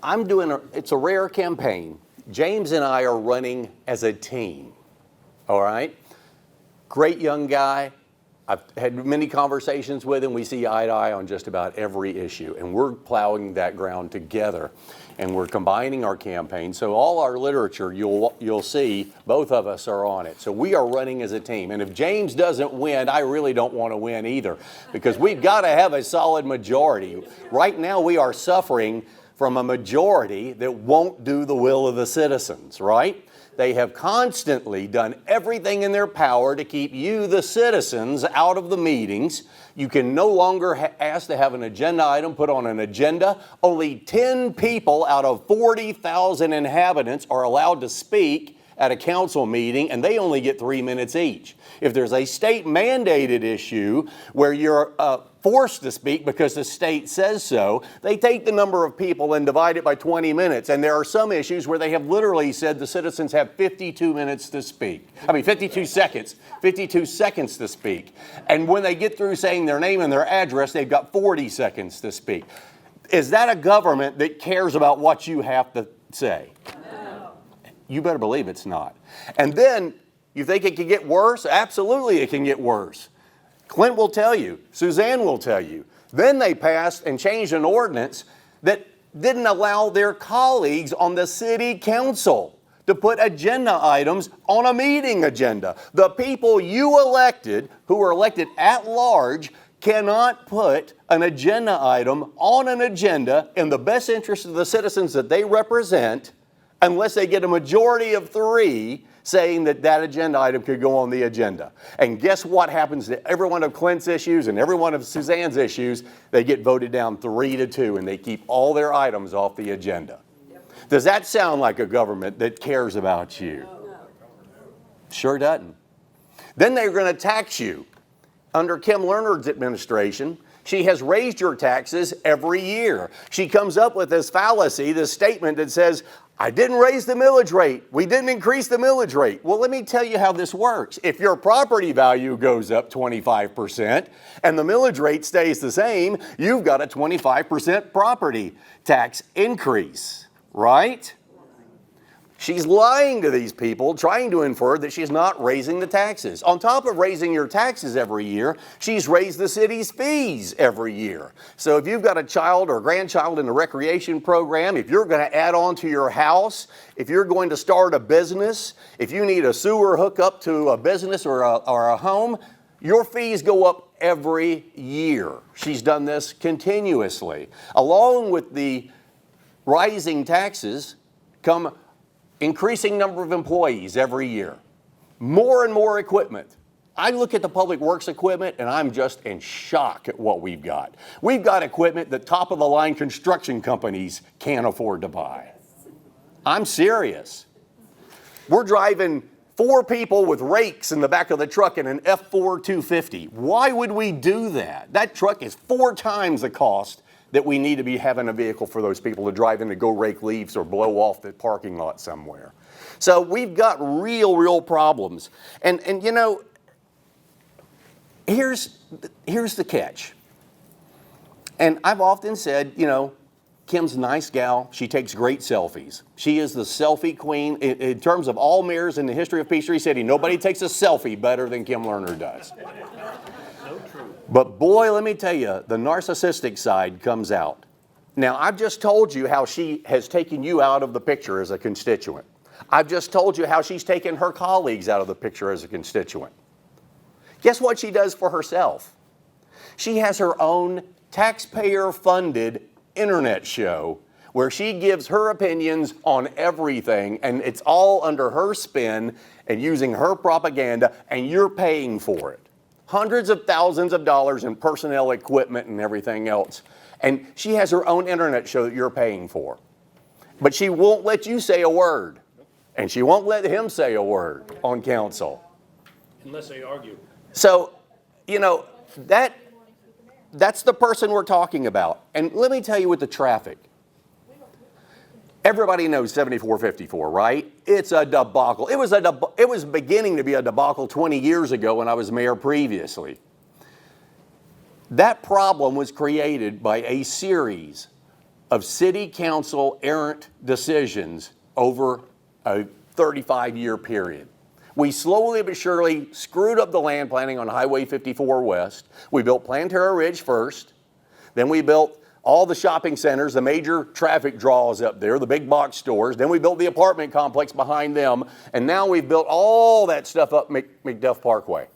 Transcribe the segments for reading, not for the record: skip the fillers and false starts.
it's a rare campaign. James and I are running as a team, all right? Great young guy. I've had many conversations with him. We see eye to eye on just about every issue, and we're plowing that ground together, and we're combining our campaign. So all our literature, you'll see, both of us are on it. So we are running as a team, and if James doesn't win, I really don't want to win either, because we've got to have a solid majority. Right now, we are suffering from a majority that won't do the will of the citizens, right? They have constantly done everything in their power to keep you, the citizens, out of the meetings. You can no longer ask to have an agenda item put on an agenda. Only 10 people out of 40,000 inhabitants are allowed to speak at a council meeting, and they only get 3 minutes each. If there's a state mandated issue where you're forced to speak because the state says so, they take the number of people and divide it by 20 minutes. And there are some issues where they have literally said the citizens have 52 minutes to speak. 52 seconds. 52 seconds to speak. And when they get through saying their name and their address, they've got 40 seconds to speak. Is that a government that cares about what you have to say? No. You better believe it's not. And then, you think it can get worse? Absolutely it can get worse. Clint will tell you, Suzanne will tell you. Then they passed and changed an ordinance that didn't allow their colleagues on the city council to put agenda items on a meeting agenda. The people you elected, who were elected at large, cannot put an agenda item on an agenda in the best interest of the citizens that they represent unless they get a majority of 3 saying that that agenda item could go on the agenda. And guess what happens to every one of Clint's issues and every one of Suzanne's issues? They get voted down 3-2, and they keep all their items off the agenda. Yep. Does that sound like a government that cares about you? No. Sure doesn't. Then they're going to tax you. Under Kim Lerner's administration, she has raised your taxes every year. She comes up with this fallacy, this statement that says, I didn't raise the millage rate. We didn't increase the millage rate. Well, let me tell you how this works. If your property value goes up 25% and the millage rate stays the same, you've got a 25% property tax increase, right? She's lying to these people, trying to infer that she's not raising the taxes. On top of raising your taxes every year, she's raised the city's fees every year. So if you've got a child or grandchild in a recreation program, if you're going to add on to your house, if you're going to start a business, if you need a sewer hookup to a business or a home, your fees go up every year. She's done this continuously. Along with the rising taxes come increasing number of employees every year, more and more equipment. I look at the public works equipment and I'm just in shock at what we've got. We've got equipment that top of the line construction companies can't afford to buy. I'm serious. We're driving 4 people with rakes in the back of the truck in an F4 250. Why would we do that? That truck is 4 times the cost that we need to be having a vehicle for those people to drive in to go rake leaves or blow off the parking lot somewhere. So we've got real problems. And you know, here's the catch. And I've often said, you know, Kim's a nice gal. She takes great selfies. She is the selfie queen. In terms of all mayors in the history of Peachtree City, nobody takes a selfie better than Kim Lerner does. But boy, let me tell you, the narcissistic side comes out. Now, I've just told you how she has taken you out of the picture as a constituent. I've just told you how she's taken her colleagues out of the picture as a constituent. Guess what she does for herself? She has her own taxpayer-funded internet show where she gives her opinions on everything, and it's all under her spin and using her propaganda, and you're paying for it. Hundreds of thousands of dollars in personnel, equipment, and everything else. And she has her own internet show that you're paying for. But she won't let you say a word. And she won't let him say a word on council. Unless they argue. So, you know, that's the person we're talking about. And let me tell you with the traffic. Everybody knows 7454, right? It's a debacle. It was beginning to be a debacle 20 years ago when I was mayor previously. That problem was created by a series of city council errant decisions over a 35-year period. We slowly but surely screwed up the land planning on Highway 54 West. We built Planterra Ridge first. Then we built all the shopping centers, the major traffic draws up there, the big box stores. Then we built the apartment complex behind them. And now we've built all that stuff up McDuff Parkway.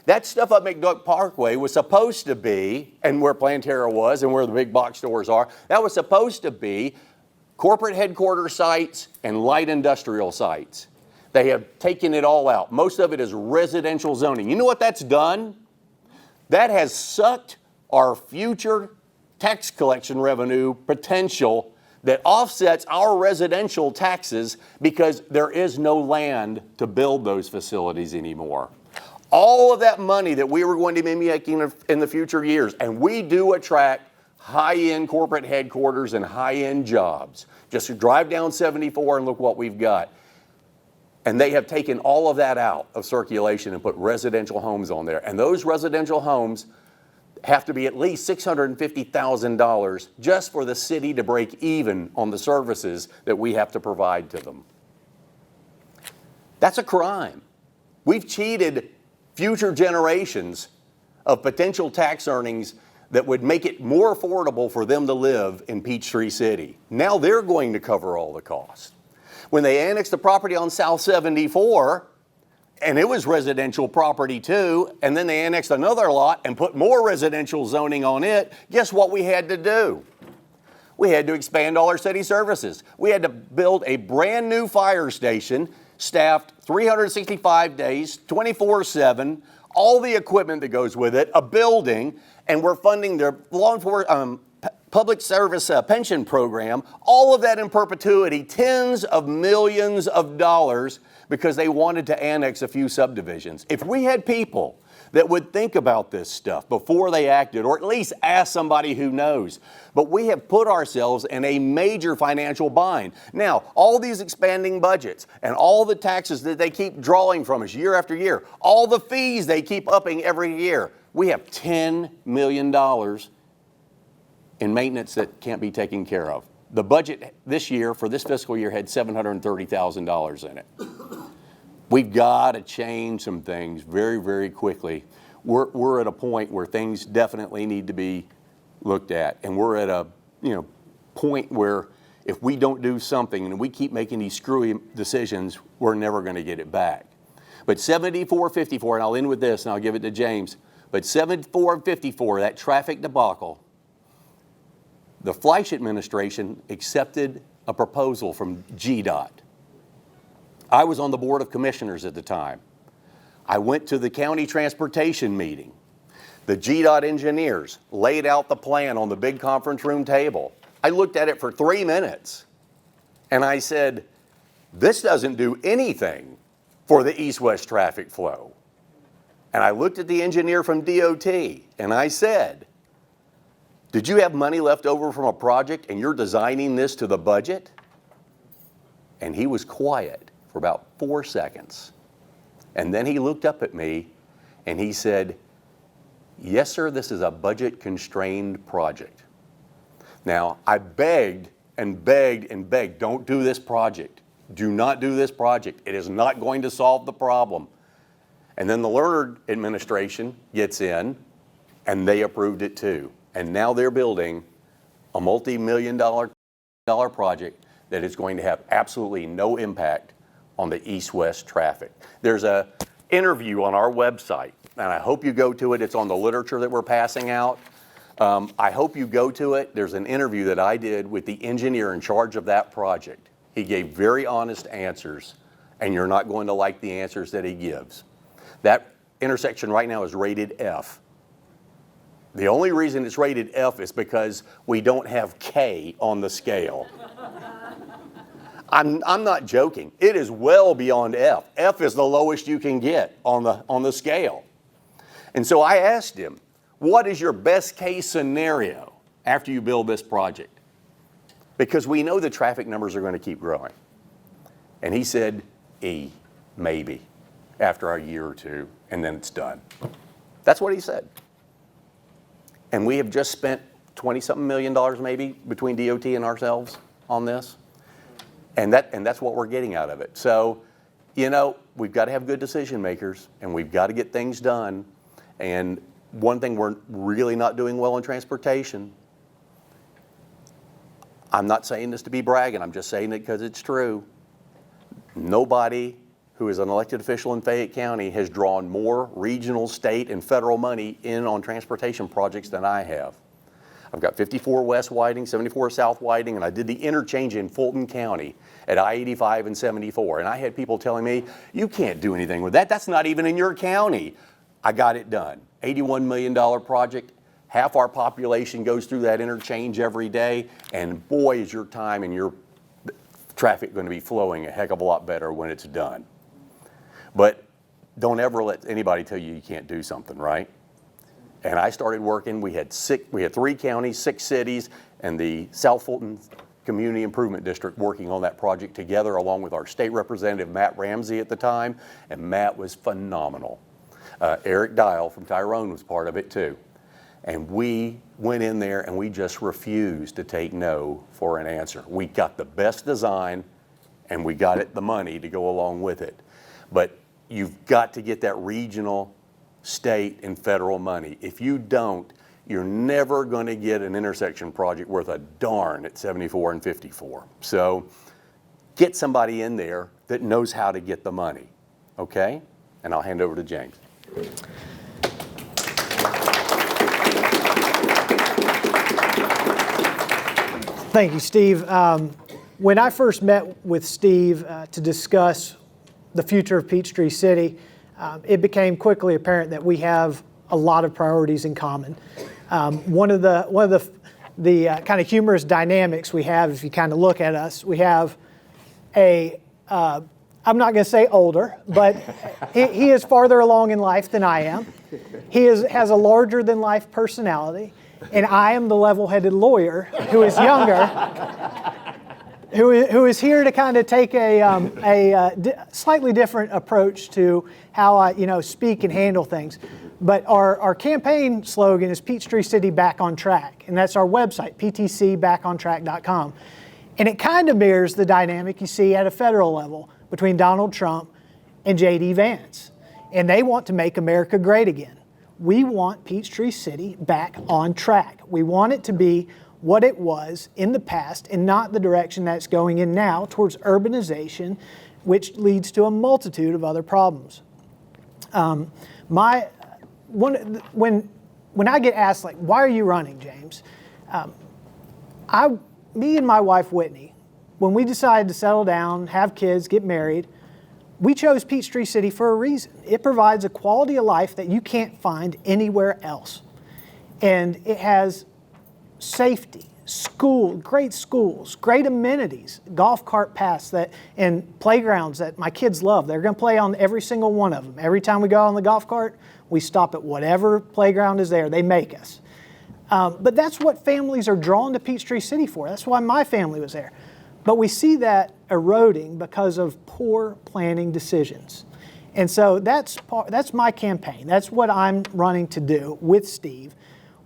That stuff up McDuff Parkway was supposed to be, and where Planterra was and where the big box stores are, that was supposed to be corporate headquarters sites and light industrial sites. They have taken it all out. Most of it is residential zoning. You know what that's done? That has sucked our future tax collection revenue potential that offsets our residential taxes because there is no land to build those facilities anymore. All of that money that we were going to be making in the future years, and we do attract high-end corporate headquarters and high-end jobs. Just drive down 74 and look what we've got. And they have taken all of that out of circulation and put residential homes on there. And those residential homes have to be at least $650,000 just for the city to break even on the services that we have to provide to them. That's a crime. We've cheated future generations of potential tax earnings that would make it more affordable for them to live in Peachtree City. Now they're going to cover all the costs. When they annexed the property on South 74, and it was residential property too, and then they annexed another lot and put more residential zoning on it, guess what we had to do? We had to expand all our city services. We had to build a brand new fire station, staffed 365 days, 24/7, all the equipment that goes with it, a building, and we're funding their law enforcement, public service pension program, all of that in perpetuity, tens of millions of dollars because they wanted to annex a few subdivisions. If we had people that would think about this stuff before they acted, or at least ask somebody who knows. But we have put ourselves in a major financial bind. Now, all these expanding budgets and all the taxes that they keep drawing from us year after year, all the fees they keep upping every year, we have $10 million in maintenance that can't be taken care of. The budget this year, for this fiscal year, had $730,000 in it. We've got to change some things very, very quickly. We're at a point where things definitely need to be looked at, and we're at a point where if we don't do something and we keep making these screwy decisions, we're never going to get it back. But 7454, and I'll end with this, and I'll give it to James. But 7454, that traffic debacle, the Fleisch administration accepted a proposal from GDOT. I was on the Board of Commissioners at the time. I went to the county transportation meeting. The GDOT engineers laid out the plan on the big conference room table. I looked at it for 3 minutes and I said, this doesn't do anything for the east-west traffic flow. And I looked at the engineer from DOT and I said, did you have money left over from a project and you're designing this to the budget? And he was quiet for about 4 seconds. And then he looked up at me and he said, yes, sir, this is a budget-constrained project. Now, I begged and begged and begged, don't do this project. Do not do this project. It is not going to solve the problem. And then the Lerner administration gets in and they approved it too. And now they're building a multi-million-dollar project that is going to have absolutely no impact on the east-west traffic. There's an interview on our website, and I hope you go to it. It's on the literature that we're passing out. I hope you go to it. There's an interview that I did with the engineer in charge of that project. He gave very honest answers, and you're not going to like the answers that he gives. That intersection right now is rated F. The only reason it's rated F is because we don't have K on the scale. I'm not joking. It is well beyond F. F is the lowest you can get on the scale. And so I asked him, what is your best case scenario after you build this project? Because we know the traffic numbers are going to keep growing. And he said, E, maybe, after a year or two, and then it's done. That's what he said. And we have just spent $20-something million maybe between DOT and ourselves on this. And that's what we're getting out of it. So, we've got to have good decision makers, and we've got to get things done. And one thing we're really not doing well in transportation, I'm not saying this to be bragging, I'm just saying it because it's true. Nobody who is an elected official in Fayette County has drawn more regional, state, and federal money in on transportation projects than I have. I've got 54 west widening, 74 south widening, and I did the interchange in Fulton County at I-85 and 74. And I had people telling me, you can't do anything with that. That's not even in your county. I got it done. $81 million project. Half our population goes through that interchange every day. And boy, is your time and your traffic going to be flowing a heck of a lot better when it's done. But don't ever let anybody tell you you can't do something, right? And I started working, we had 3 counties, 6 cities, and the South Fulton Community Improvement District working on that project together, along with our state representative, Matt Ramsey at the time, and Matt was phenomenal. Eric Dial from Tyrone was part of it too. And we went in there and we just refused to take no for an answer. We got the best design and we got the money to go along with it. But you've got to get that regional, state, and federal money. If you don't, you're never going to get an intersection project worth a darn at 74 and 54. So get somebody in there that knows how to get the money, okay? And I'll hand over to James. Thank you, Steve. When I first met with Steve to discuss the future of Peachtree City, it became quickly apparent that we have a lot of priorities in common. One of the kind of humorous dynamics we have, if you kind of look at us, we have I'm not going to say older, but he is farther along in life than I am. He has a larger than life personality, and I am the level-headed lawyer who is younger, who is here to kind of take a slightly different approach to how I speak and handle things. But our campaign slogan is Peachtree City Back on Track, and that's our website, ptcbackontrack.com. And it kind of mirrors the dynamic you see at a federal level between Donald Trump and J.D. Vance. And they want to make America great again. We want Peachtree City back on track. We want it to be what it was in the past and not the direction that it's going in now towards urbanization, which leads to a multitude of other problems. When I get asked, like, why are you running, James? Me and my wife, Whitney, when we decided to settle down, have kids, get married, we chose Peachtree City for a reason. It provides a quality of life that you can't find anywhere else. And it has safety, great schools, great amenities, golf cart paths and playgrounds that my kids love. They're going to play on every single one of them. Every time we go on the golf cart, we stop at whatever playground is there. They make us. But that's what families are drawn to Peachtree City for. That's why my family was there. But we see that eroding because of poor planning decisions. And so that's my campaign. That's what I'm running to do with Steve.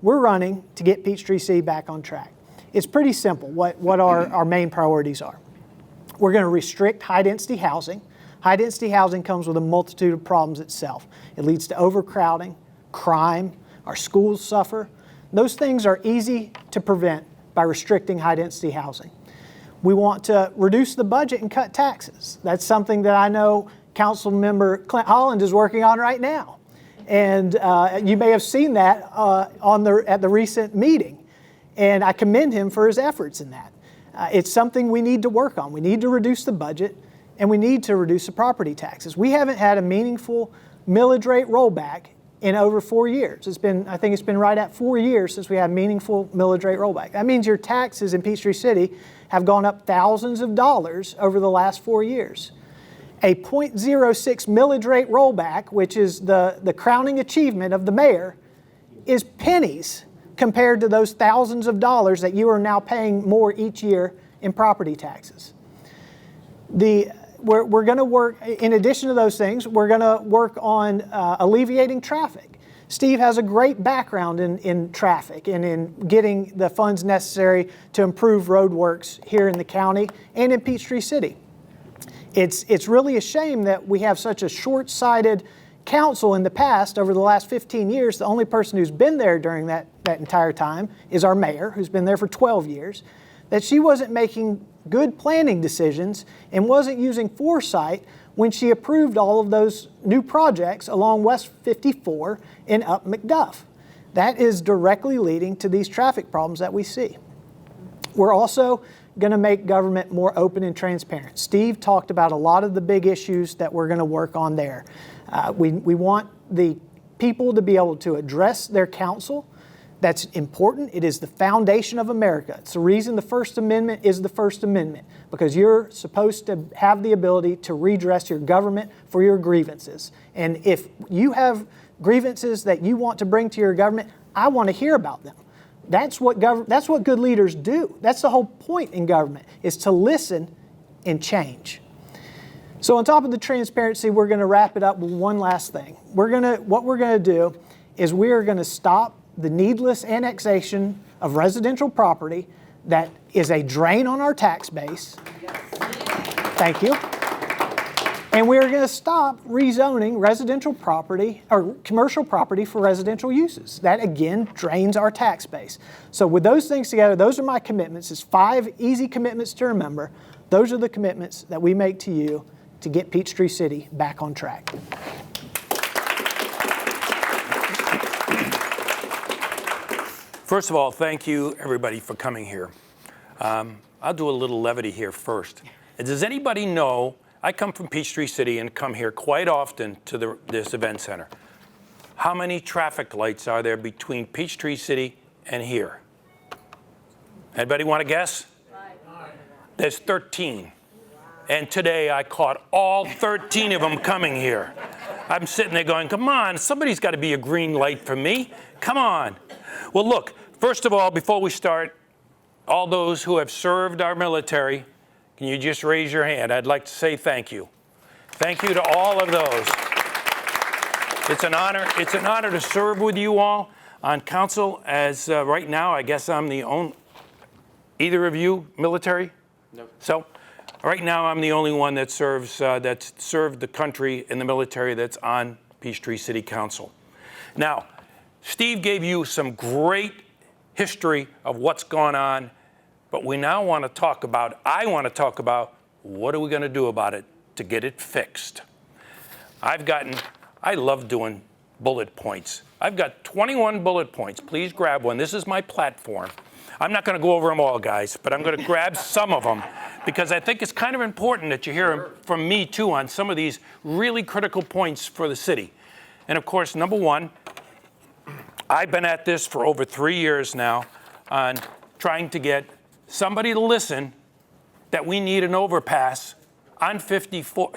We're running to get Peachtree City back on track. It's pretty simple what our main priorities are. We're going to restrict high-density housing. High-density housing comes with a multitude of problems itself. It leads to overcrowding, crime, our schools suffer. Those things are easy to prevent by restricting high-density housing. We want to reduce the budget and cut taxes. That's something that I know Council Member Clint Holland is working on right now. And you may have seen that at the recent meeting. And I commend him for his efforts in that. It's something we need to work on. We need to reduce the budget and we need to reduce the property taxes. We haven't had a meaningful millage rate rollback in over 4 years. I think it's been right at 4 years since we had meaningful millage rate rollback. That means your taxes in Peachtree City have gone up thousands of dollars over the last 4 years. A 0.06 millage rate rollback, which is the crowning achievement of the mayor, is pennies compared to those thousands of dollars that you are now paying more each year in property taxes. We're going to work, in addition to those things, we're going to work on alleviating traffic. Steve has a great background in traffic and in getting the funds necessary to improve roadworks here in the county and in Peachtree City. It's really a shame that we have such a short-sighted council in the past. Over the last 15 years, the only person who's been there during that entire time is our mayor, who's been there for 12 years, that she wasn't making good planning decisions and wasn't using foresight when she approved all of those new projects along West 54 and up McDuff. That is directly leading to these traffic problems that we see. We're also going to make government more open and transparent. Steve talked about a lot of the big issues that we're going to work on there. We want the people to be able to address their council. That's important. It is the foundation of America. It's the reason the First Amendment is the First Amendment, because you're supposed to have the ability to redress your government for your grievances. And if you have grievances that you want to bring to your government, I want to hear about them. That's what good leaders do. That's the whole point in government, is to listen and change. So on top of the transparency, we're going to wrap it up with one last thing. What we're going to do is we are going to stop the needless annexation of residential property that is a drain on our tax base. Thank you. And we're going to stop rezoning residential property or commercial property for residential uses. That again drains our tax base. So with those things together, those are my commitments. It's 5 easy commitments to remember. Those are the commitments that we make to you to get Peachtree City back on track. First of all, thank you, everybody, for coming here. I'll do a little levity here first. Does anybody know, I come from Peachtree City and come here quite often to this event center. How many traffic lights are there between Peachtree City and here? Anybody want to guess? 5. There's 13. And today I caught all 13 of them coming here. I'm sitting there going, come on, somebody's got to be a green light for me. Come on. Well, look, first of all, before we start, all those who have served our military, can you just raise your hand? I'd like to say thank you. Thank you to all of those. It's an honor. It's an honor to serve with you all on council. As right now, I guess I'm the only. Either of you military? No. So, right now I'm the only one that serves that's served the country in the military that's on Peachtree City Council. Now, Steve gave you some great history of what's gone on, but we now want to talk about, I want to talk about, what are we going to do about it to get it fixed? I love doing bullet points. I've got 21 bullet points. Please grab one. This is my platform. I'm not going to go over them all, guys, but I'm going to grab some of them because I think it's kind of important that you hear from me, too, on some of these really critical points for the city. And, of course, number one, I've been at this for over 3 years now on trying to get somebody to listen that we need an overpass on 54,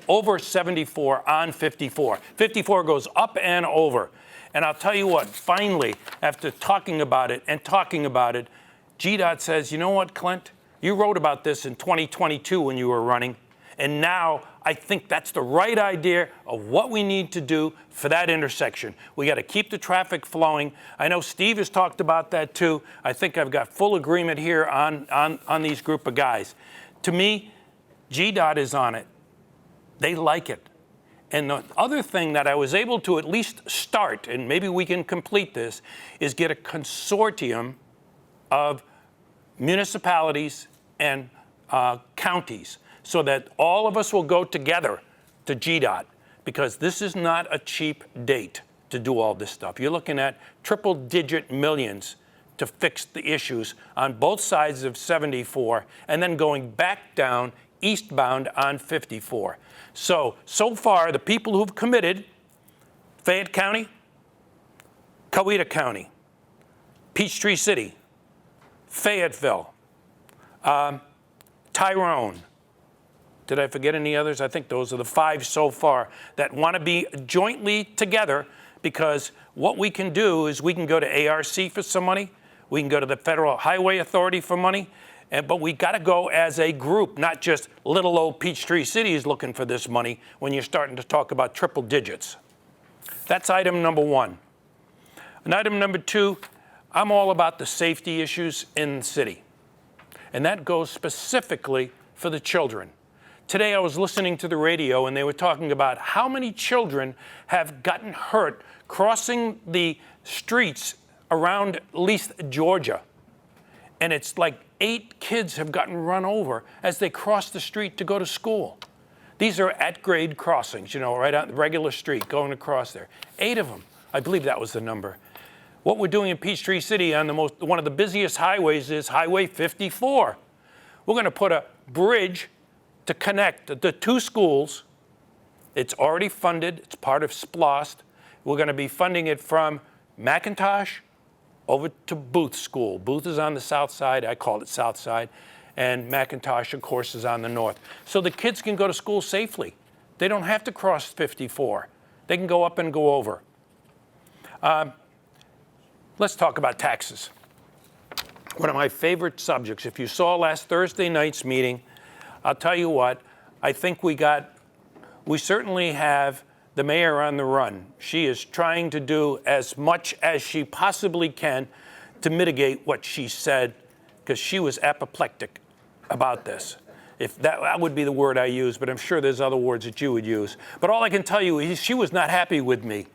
over 74 on 54. 54 goes up and over. And I'll tell you what, finally, after talking about it, GDOT says, you know what, Clint? You wrote about this in 2022 when you were running, and now I think that's the right idea of what we need to do for that intersection. We got to keep the traffic flowing. I know Steve has talked about that too. I think I've got full agreement here on these group of guys. To me, GDOT is on it. They like it. And the other thing that I was able to at least start, and maybe we can complete this, is get a consortium of municipalities and counties so that all of us will go together to GDOT, because this is not a cheap date to do all this stuff. You're looking at triple-digit millions to fix the issues on both sides of 74 and then going back down eastbound on 54. So far, the people who've committed, Fayette County, Coweta County, Peachtree City, Fayetteville, Tyrone. Did I forget any others? I think those are the 5 so far that want to be jointly together, because what we can do is we can go to ARC for some money, we can go to the Federal Highway Authority for money, but we got to go as a group, not just little old Peachtree City is looking for this money when you're starting to talk about triple digits. That's item number 1. And item number 2, I'm all about the safety issues in the city. And that goes specifically for the children. Today I was listening to the radio and they were talking about how many children have gotten hurt crossing the streets around at least Georgia. And it's like 8 kids have gotten run over as they cross the street to go to school. These are at-grade crossings, you know, right on the regular street going across there. 8 of them. I believe that was the number. What we're doing in Peachtree City on one of the busiest highways is Highway 54. We're going to put a bridge to connect the 2 schools. It's already funded. It's part of SPLOST. We're going to be funding it from McIntosh over to Booth School. Booth is on the south side. I call it south side. And McIntosh, of course, is on the north. So the kids can go to school safely. They don't have to cross 54. They can go up and go over. Let's talk about taxes. One of my favorite subjects. If you saw last Thursday night's meeting, I'll tell you what, I think we certainly have the mayor on the run. She is trying to do as much as she possibly can to mitigate what she said, because she was apoplectic about this. If that would be the word I use, but I'm sure there's other words that you would use. But all I can tell you is she was not happy with me.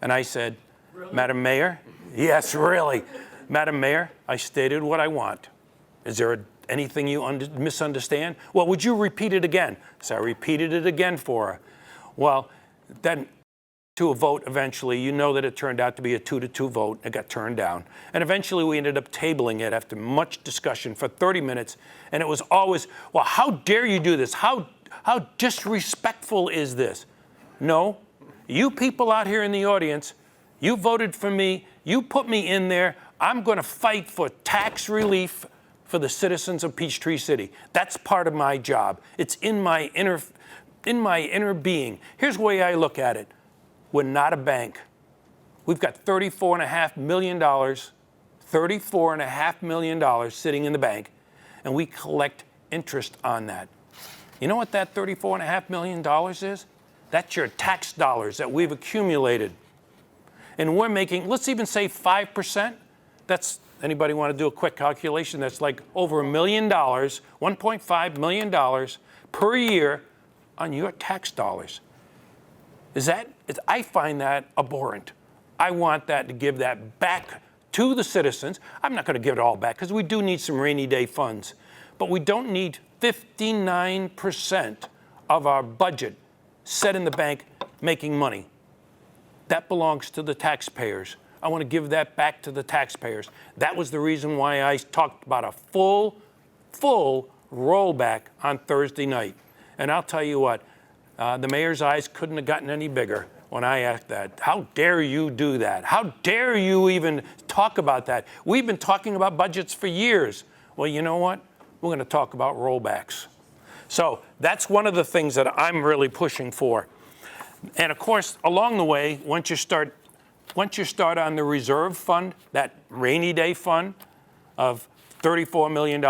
And I said, really? Madam Mayor, yes, really. Madam Mayor, I stated what I want. Is there anything you misunderstand? Well, would you repeat it again? So I repeated it again for her. Well, then to a vote eventually, you know that it turned out to be a 2-2 vote. It got turned down. And eventually we ended up tabling it after much discussion for 30 minutes. And it was always, well, how dare you do this? How disrespectful is this? No, you people out here in the audience, you voted for me. You put me in there. I'm going to fight for tax relief for the citizens of Peachtree City. That's part of my job. It's in my inner being. Here's the way I look at it. We're not a bank. We've got $34.5 million, $34.5 million sitting in the bank, and we collect interest on that. You know what that $34.5 million is? That's your tax dollars that we've accumulated. And we're making, let's even say 5%. That's, anybody want to do a quick calculation? That's like over $1 million, $1.5 million per year on your tax dollars. I find that abhorrent. I want that to give that back to the citizens. I'm not going to give it all back because we do need some rainy day funds. But we don't need 59% of our budget set in the bank making money. That belongs to the taxpayers. I want to give that back to the taxpayers. That was the reason why I talked about a full rollback on Thursday night. And I'll tell you what, the mayor's eyes couldn't have gotten any bigger when I asked that. How dare you do that? How dare you even talk about that? We've been talking about budgets for years. Well, you know what? We're going to talk about rollbacks. So that's one of the things that I'm really pushing for. And of course, along the way, once you start on the reserve fund, that rainy day fund of $34 million,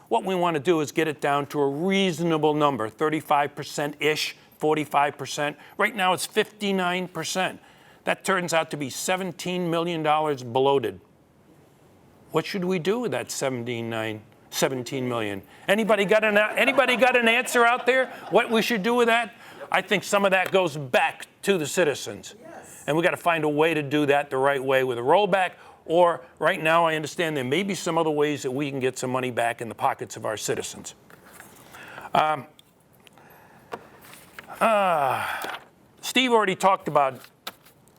what we want to do is get it down to a reasonable number, 35%-ish, 45%. Right now it's 59%. That turns out to be $17 million bloated. What should we do with that 17 million? Anybody got an answer out there? What we should do with that? I think some of that goes back to the citizens. Yes. And we got to find a way to do that the right way with a rollback, or right now I understand there may be some other ways that we can get some money back in the pockets of our citizens. Steve already talked about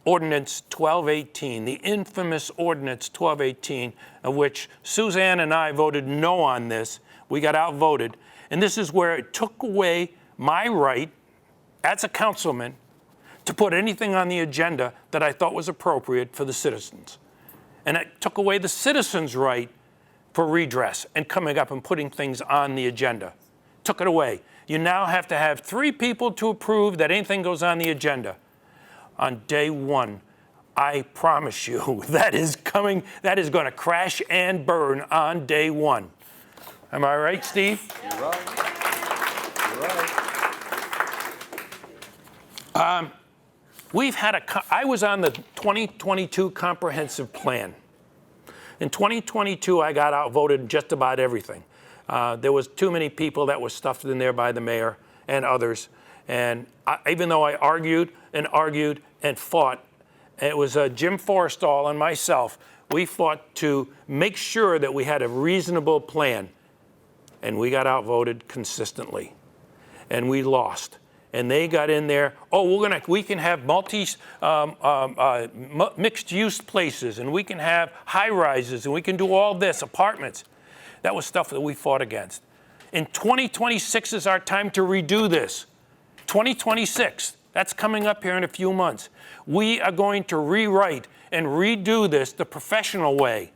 Ordinance 1218, the infamous Ordinance 1218, of which Suzanne and I voted no on this. We got outvoted. And this is where it took away my right as a councilman to put anything on the agenda that I thought was appropriate for the citizens. And it took away the citizens' right for redress and coming up and putting things on the agenda. Took it away. You now have to have 3 people to approve that anything goes on the agenda. On day 1, I promise you, that is coming, that is going to crash and burn on day 1. Am I right, Steve? You're right. You're right. I was on the 2022 comprehensive plan. In 2022, I got outvoted in just about everything. There was too many people that were stuffed in there by the mayor and others. And even though I argued and fought, it was Jim Forrestal and myself, we fought to make sure that we had a reasonable plan. And we got outvoted consistently. And we lost. And they got in there, we can have mixed-use places, and we can have high-rises, and we can do all this, apartments. That was stuff that we fought against. In 2026 is our time to redo this. 2026, that's coming up here in a few months. We are going to rewrite and redo this the professional way.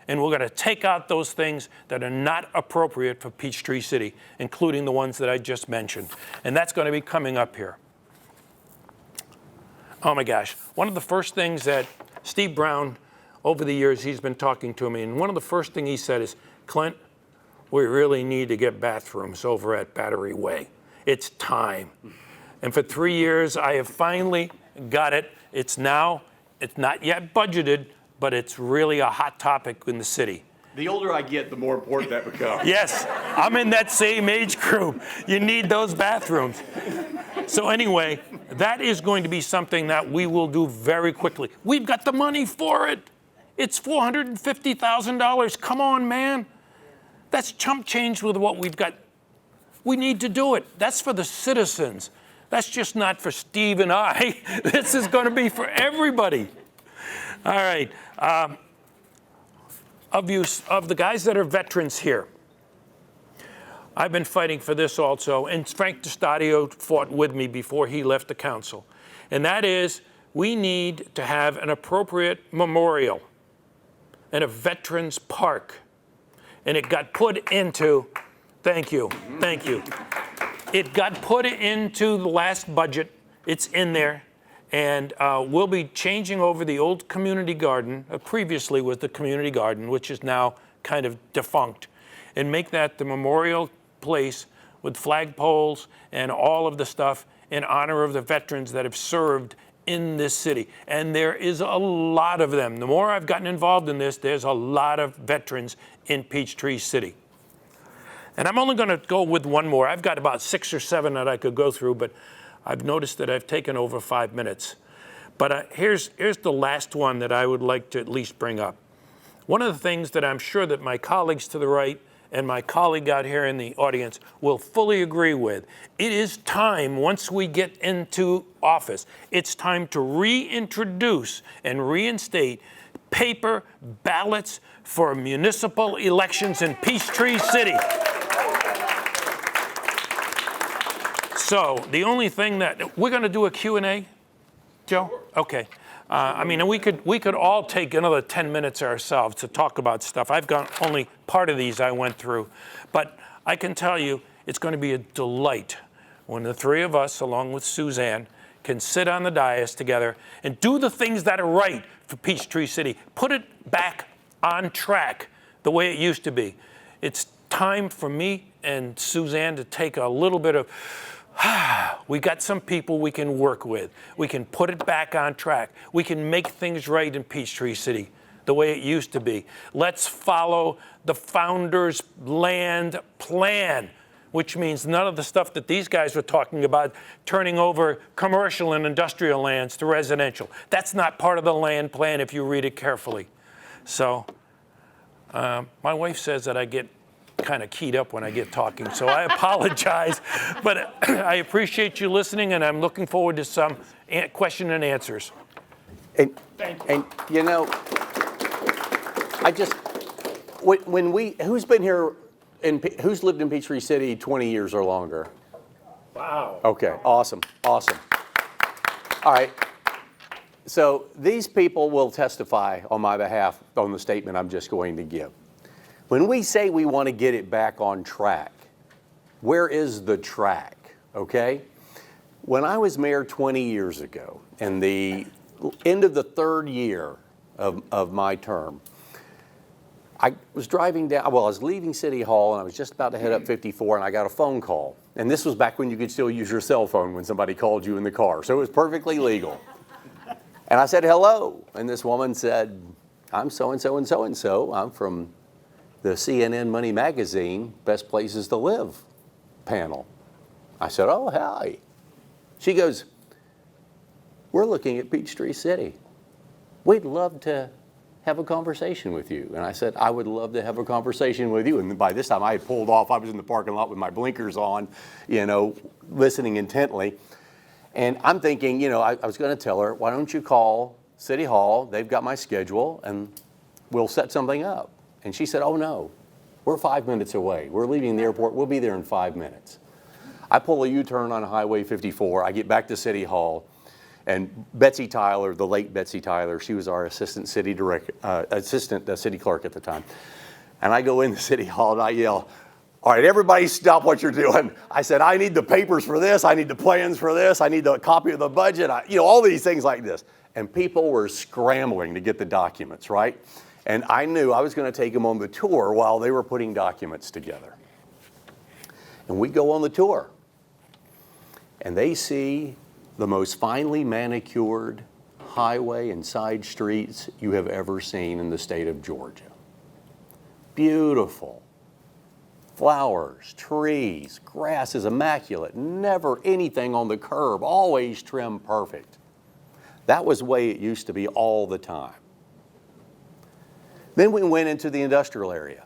And we're going to take out those things that are not appropriate for Peachtree City, including the ones that I just mentioned. And that's going to be coming up here. Oh my gosh. One of the first things that Steve Brown, over the years, he's been talking to me, and one of the first things he said is, Clint, we really need to get bathrooms over at Battery Way. It's time. And for 3 years, I have finally got it. It's not yet budgeted, but it's really a hot topic in the city. The older I get, the more important that becomes. Yes, I'm in that same age group. You need those bathrooms. So anyway, that is going to be something that we will do very quickly. We've got the money for it. It's $450,000. Come on, man. That's chump change with what we've got. We need to do it. That's for the citizens. That's just not for Steve and I. This is going to be for everybody. All right. Of the guys that are veterans here, I've been fighting for this also, and Frank DeStadio fought with me before he left the council. And that is, we need to have an appropriate memorial and a veterans park. And it got put into, thank you. It got put into the last budget. It's in there. And we'll be changing over the old community garden, previously was the community garden, which is now kind of defunct, and make that the memorial place with flagpoles and all of the stuff in honor of the veterans that have served in this city. And there is a lot of them. The more I've gotten involved in this, there's a lot of veterans in Peachtree City. And I'm only going to go with one more. I've got about 6 or 7 that I could go through, but I've noticed that I've taken over 5 minutes. But here's the last one that I would like to at least bring up. One of the things that I'm sure that my colleagues to the right and my colleague out here in the audience will fully agree with. It is time, once we get into office, it's time to reintroduce and reinstate paper ballots for municipal elections in Peachtree City. So the only thing that, we're going to do a Q&A, Joe? Okay. I mean, we could all take another 10 minutes ourselves to talk about stuff. I've got only part of these I went through. But I can tell you it's going to be a delight when the three of us, along with Suzanne, can sit on the dais together and do the things that are right for Peachtree City. Put it back on track the way it used to be. It's time for me and Suzanne to take a little bit of, we got some people we can work with. We can put it back on track. We can make things right in Peachtree City the way it used to be. Let's follow the founder's land plan, which means none of the stuff that these guys were talking about, turning over commercial and industrial lands to residential. That's not part of the land plan if you read it carefully. So my wife says that I get kind of keyed up when I get talking, so I apologize. But I appreciate you listening, and I'm looking forward to some question and answers. And you know, I just, who's been here, who's lived in Peachtree City 20 years or longer? Wow. Okay, awesome. All right. So these people will testify on my behalf on the statement I'm just going to give. When we say we want to get it back on track, where is the track, okay? When I was mayor 20 years ago, in the end of the 3rd year of my term, I was driving down, I was leaving City Hall, and I was just about to head up 54, and I got a phone call. And this was back when you could still use your cell phone when somebody called you in the car, so it was perfectly legal. And I said, hello. And this woman said, I'm so-and-so and so-and-so. I'm from the CNN Money Magazine Best Places to Live panel. I said, oh, hi. She goes, we're looking at Peachtree City. We'd love to have a conversation with you. And I said, I would love to have a conversation with you. And by this time I had pulled off. I was in the parking lot with my blinkers on, listening intently. And I'm thinking, I was going to tell her, why don't you call City Hall? They've got my schedule and we'll set something up. And she said, oh no, we're 5 minutes away. We're leaving the airport. We'll be there in 5 minutes. I pull a U-turn on Highway 54. I get back to City Hall. And Betsy Tyler, the late Betsy Tyler, she was our assistant city clerk at the time. And I go into City Hall and I yell, all right, everybody stop what you're doing. I said, I need the papers for this. I need the plans for this. I need a copy of the budget. All these things like this. And people were scrambling to get the documents, right? And I knew I was going to take them on the tour while they were putting documents together. And we go on the tour. And they see the most finely manicured highway and side streets you have ever seen in the state of Georgia. Beautiful. Flowers, trees, grass is immaculate, never anything on the curb, always trimmed perfect. That was the way it used to be all the time. Then we went into the industrial area.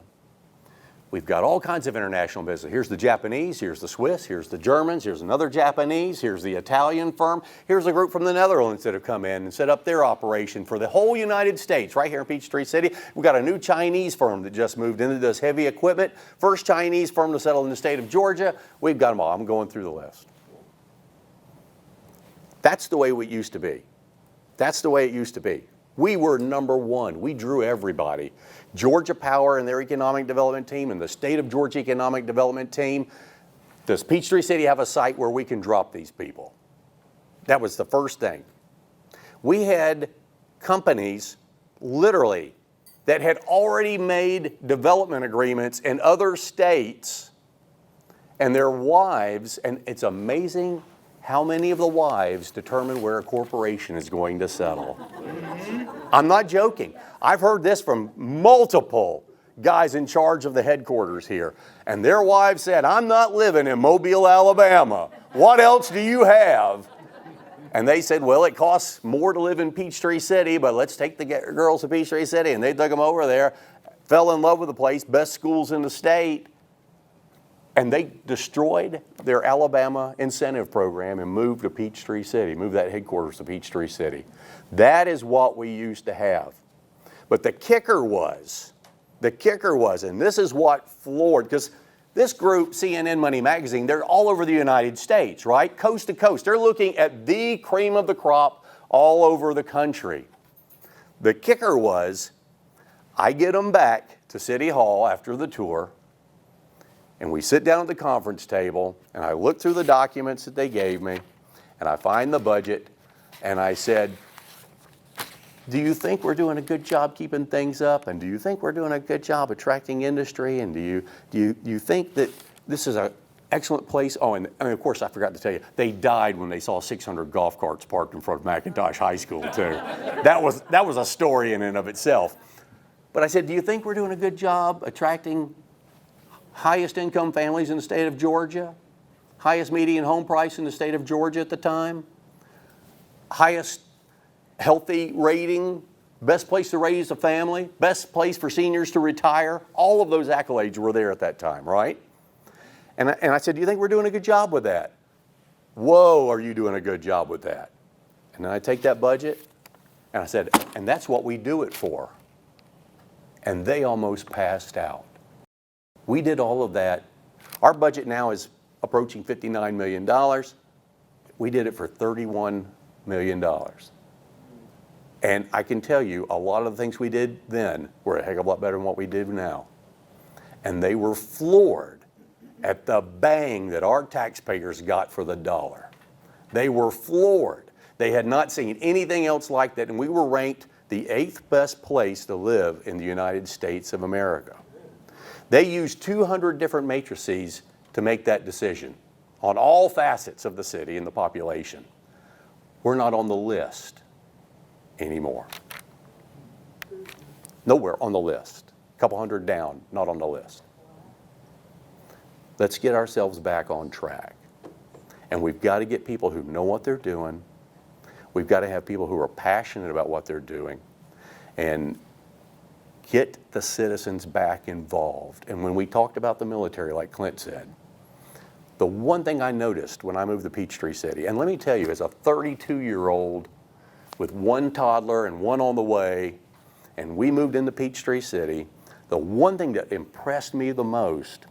We've got all kinds of international business. Here's the Japanese, here's the Swiss, here's the Germans, here's another Japanese, here's the Italian firm, here's a group from the Netherlands that have come in and set up their operation for the whole United States, right here in Peachtree City. We've got a new Chinese firm that just moved in that does heavy equipment. First Chinese firm to settle in the state of Georgia. We've got them all. I'm going through the list. That's the way it used to be. That's the way it used to be. We were number one. We drew everybody. Georgia Power and their economic development team and the state of Georgia economic development team. Does Peachtree City have a site where we can drop these people? That was the first thing. We had companies, literally, that had already made development agreements in other states, and their wives, and it's amazing how many of the wives determine where a corporation is going to settle. I'm not joking. I've heard this from multiple guys in charge of the headquarters here. And their wives said, I'm not living in Mobile, Alabama. What else do you have? And they said, well, it costs more to live in Peachtree City, but let's take the girls to Peachtree City. And they took them over there, fell in love with the place, best schools in the state. And they destroyed their Alabama incentive program and moved to Peachtree City, moved that headquarters to Peachtree City. That is what we used to have. But the kicker was, and this is what floored, because this group, CNN Money Magazine, they're all over the United States, right? Coast to coast. They're looking at the cream of the crop all over the country. The kicker was, I get them back to City Hall after the tour, and we sit down at the conference table, and I look through the documents that they gave me, and I find the budget, and I said, do you think we're doing a good job keeping things up? And do you think we're doing a good job attracting industry? And do you think that this is an excellent place? Oh, and of course, I forgot to tell you, they died when they saw 600 golf carts parked in front of McIntosh High School, too. That was a story in and of itself. But I said, do you think we're doing a good job attracting highest income families in the state of Georgia? Highest median home price in the state of Georgia at the time? Highest healthy rating, best place to raise a family, best place for seniors to retire. All of those accolades were there at that time, right? And I said, do you think we're doing a good job with that? Whoa, are you doing a good job with that? And then I take that budget, and I said, and that's what we do it for. And they almost passed out. We did all of that. Our budget now is approaching $59 million. We did it for $31 million. And I can tell you, a lot of the things we did then were a heck of a lot better than what we do now. And they were floored at the bang that our taxpayers got for the dollar. They were floored. They had not seen anything else like that, and we were ranked the 8th best place to live in the United States of America. They used 200 different matrices to make that decision on all facets of the city and the population. We're not on the list. anymore. Nowhere on the list. A couple hundred down, not on the list. Let's get ourselves back on track. And we've got to get people who know what they're doing. We've got to have people who are passionate about what they're doing and get the citizens back involved. And when we talked about the military, like Clint said, the one thing I noticed when I moved to Peachtree City, and let me tell you, as a 32-year-old with one toddler and one on the way, and we moved into Peachtree City, the one thing that impressed me the most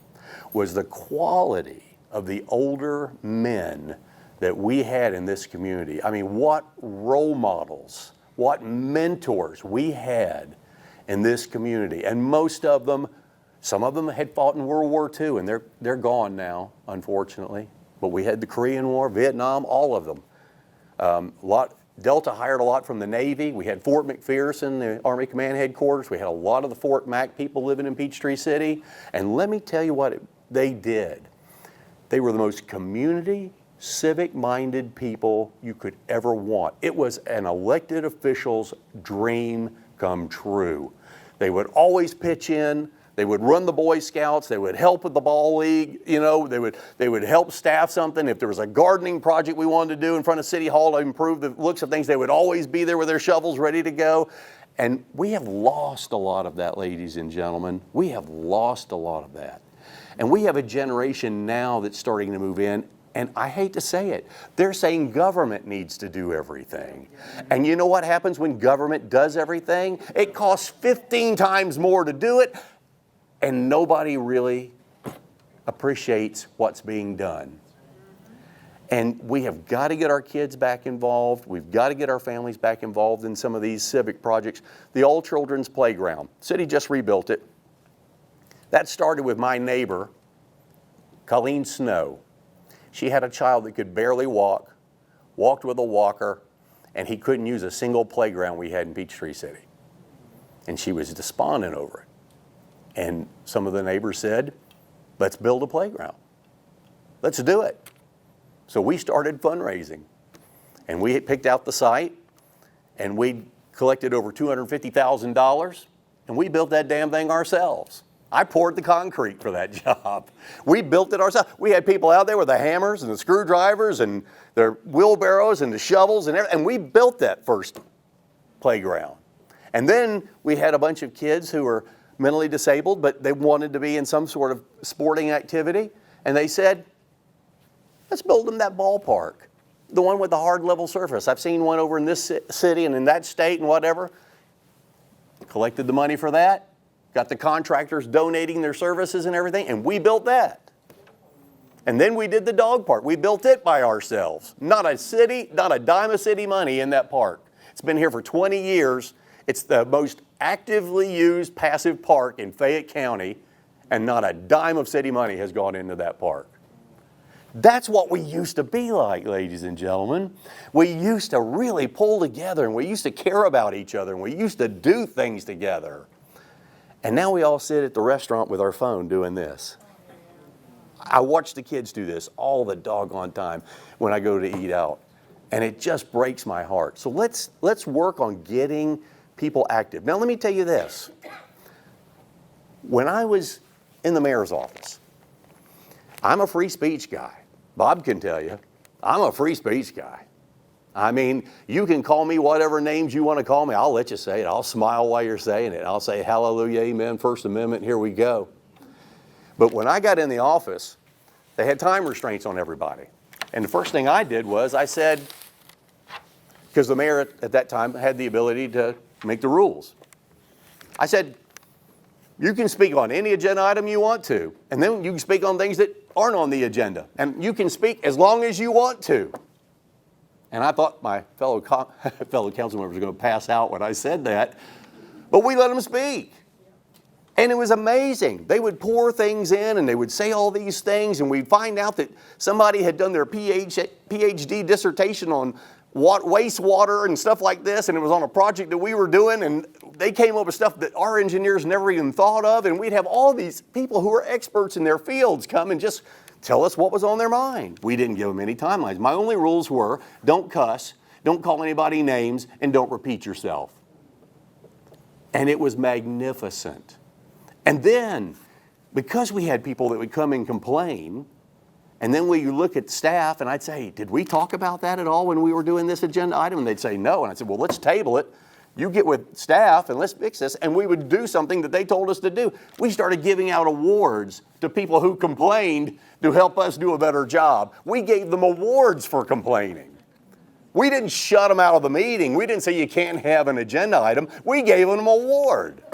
was the quality of the older men that we had in this community. I mean, what role models, what mentors we had in this community. And most of them, some of them had fought in World War II, and they're gone now, unfortunately. But we had the Korean War, Vietnam, all of them. Delta hired a lot from the Navy. We had Fort McPherson, the Army Command Headquarters. We had a lot of the Fort Mac people living in Peachtree City. And let me tell you what they did. They were the most community, civic-minded people you could ever want. It was an elected official's dream come true. They would always pitch in. They would run the Boy Scouts. They would help with the ball league. You know, they would help staff something. If there was a gardening project we wanted to do in front of City Hall to improve the looks of things, they would always be there with their shovels ready to go. And we have lost a lot of that, ladies and gentlemen. We have lost a lot of that. And we have a generation now that's starting to move in, and I hate to say it, they're saying government needs to do everything. And you know what happens when government does everything? It costs 15 times more to do it, and nobody really appreciates what's being done. And we have got to get our kids back involved. We've got to get our families back involved in some of these civic projects. The old children's playground, city just rebuilt it. That started with my neighbor, Colleen Snow. She had a child that could barely walk, walked with a walker, and he couldn't use a single playground we had in Peachtree City. And she was despondent over it. And some of the neighbors said, let's build a playground. Let's do it. So we started fundraising. And we picked out the site, and we collected over $250,000, and we built that damn thing ourselves. I poured the concrete for that job. We built it ourselves. We had people out there with the hammers and the screwdrivers and their wheelbarrows and the shovels and everything, and we built that first playground. And then we had a bunch of kids who were mentally disabled, but they wanted to be in some sort of sporting activity, and they said, let's build them that ballpark, the one with the hard level surface. I've seen one over in this city and in that state and whatever. Collected the money for that. Got the contractors donating their services and everything, and we built that. And then we did the dog park. We built it by ourselves. Not a city, not a dime of city money in that park. It's been here for 20 years. It's the most actively used passive park in Fayette County, and not a dime of city money has gone into that park. That's what we used to be like, ladies and gentlemen. We used to really pull together, and we used to care about each other, and we used to do things together. And now we all sit at the restaurant with our phone doing this. I watch the kids do this all the doggone time when I go to eat out. And it just breaks my heart. So let's work on getting people active. Now let me tell you this. When I was in the mayor's office, I'm a free speech guy. Bob can tell you, I'm a free speech guy. I mean, you can call me whatever names you want to call me. I'll let you say it. I'll smile while you're saying it. I'll say, hallelujah, amen, First Amendment, here we go. But when I got in the office, they had time restraints on everybody. And the first thing I did was I said, because the mayor at that time had the ability to make the rules. I said, you can speak on any agenda item you want to, and then you can speak on things that aren't on the agenda. And you can speak as long as you want to. And I thought my fellow council members were going to pass out when I said that. But we let them speak. And it was amazing. They would pour things in and they would say all these things, and we'd find out that somebody had done their PhD dissertation on wastewater and stuff like this, and it was on a project that we were doing, and they came up with stuff that our engineers never even thought of, and we'd have all these people who are experts in their fields come and just tell us what was on their mind. We didn't give them any timelines. My only rules were don't cuss, don't call anybody names, and don't repeat yourself. And it was magnificent. And then, because we had people that would come and complain, and then we look at staff, and I'd say, did we talk about that at all when we were doing this agenda item? And they'd say no. And I said, well, let's table it. You get with staff and let's fix this. And we would do something that they told us to do. We started giving out awards to people who complained to help us do a better job. We gave them awards for complaining. We didn't shut them out of the meeting. We didn't say you can't have an agenda item. We gave them an award.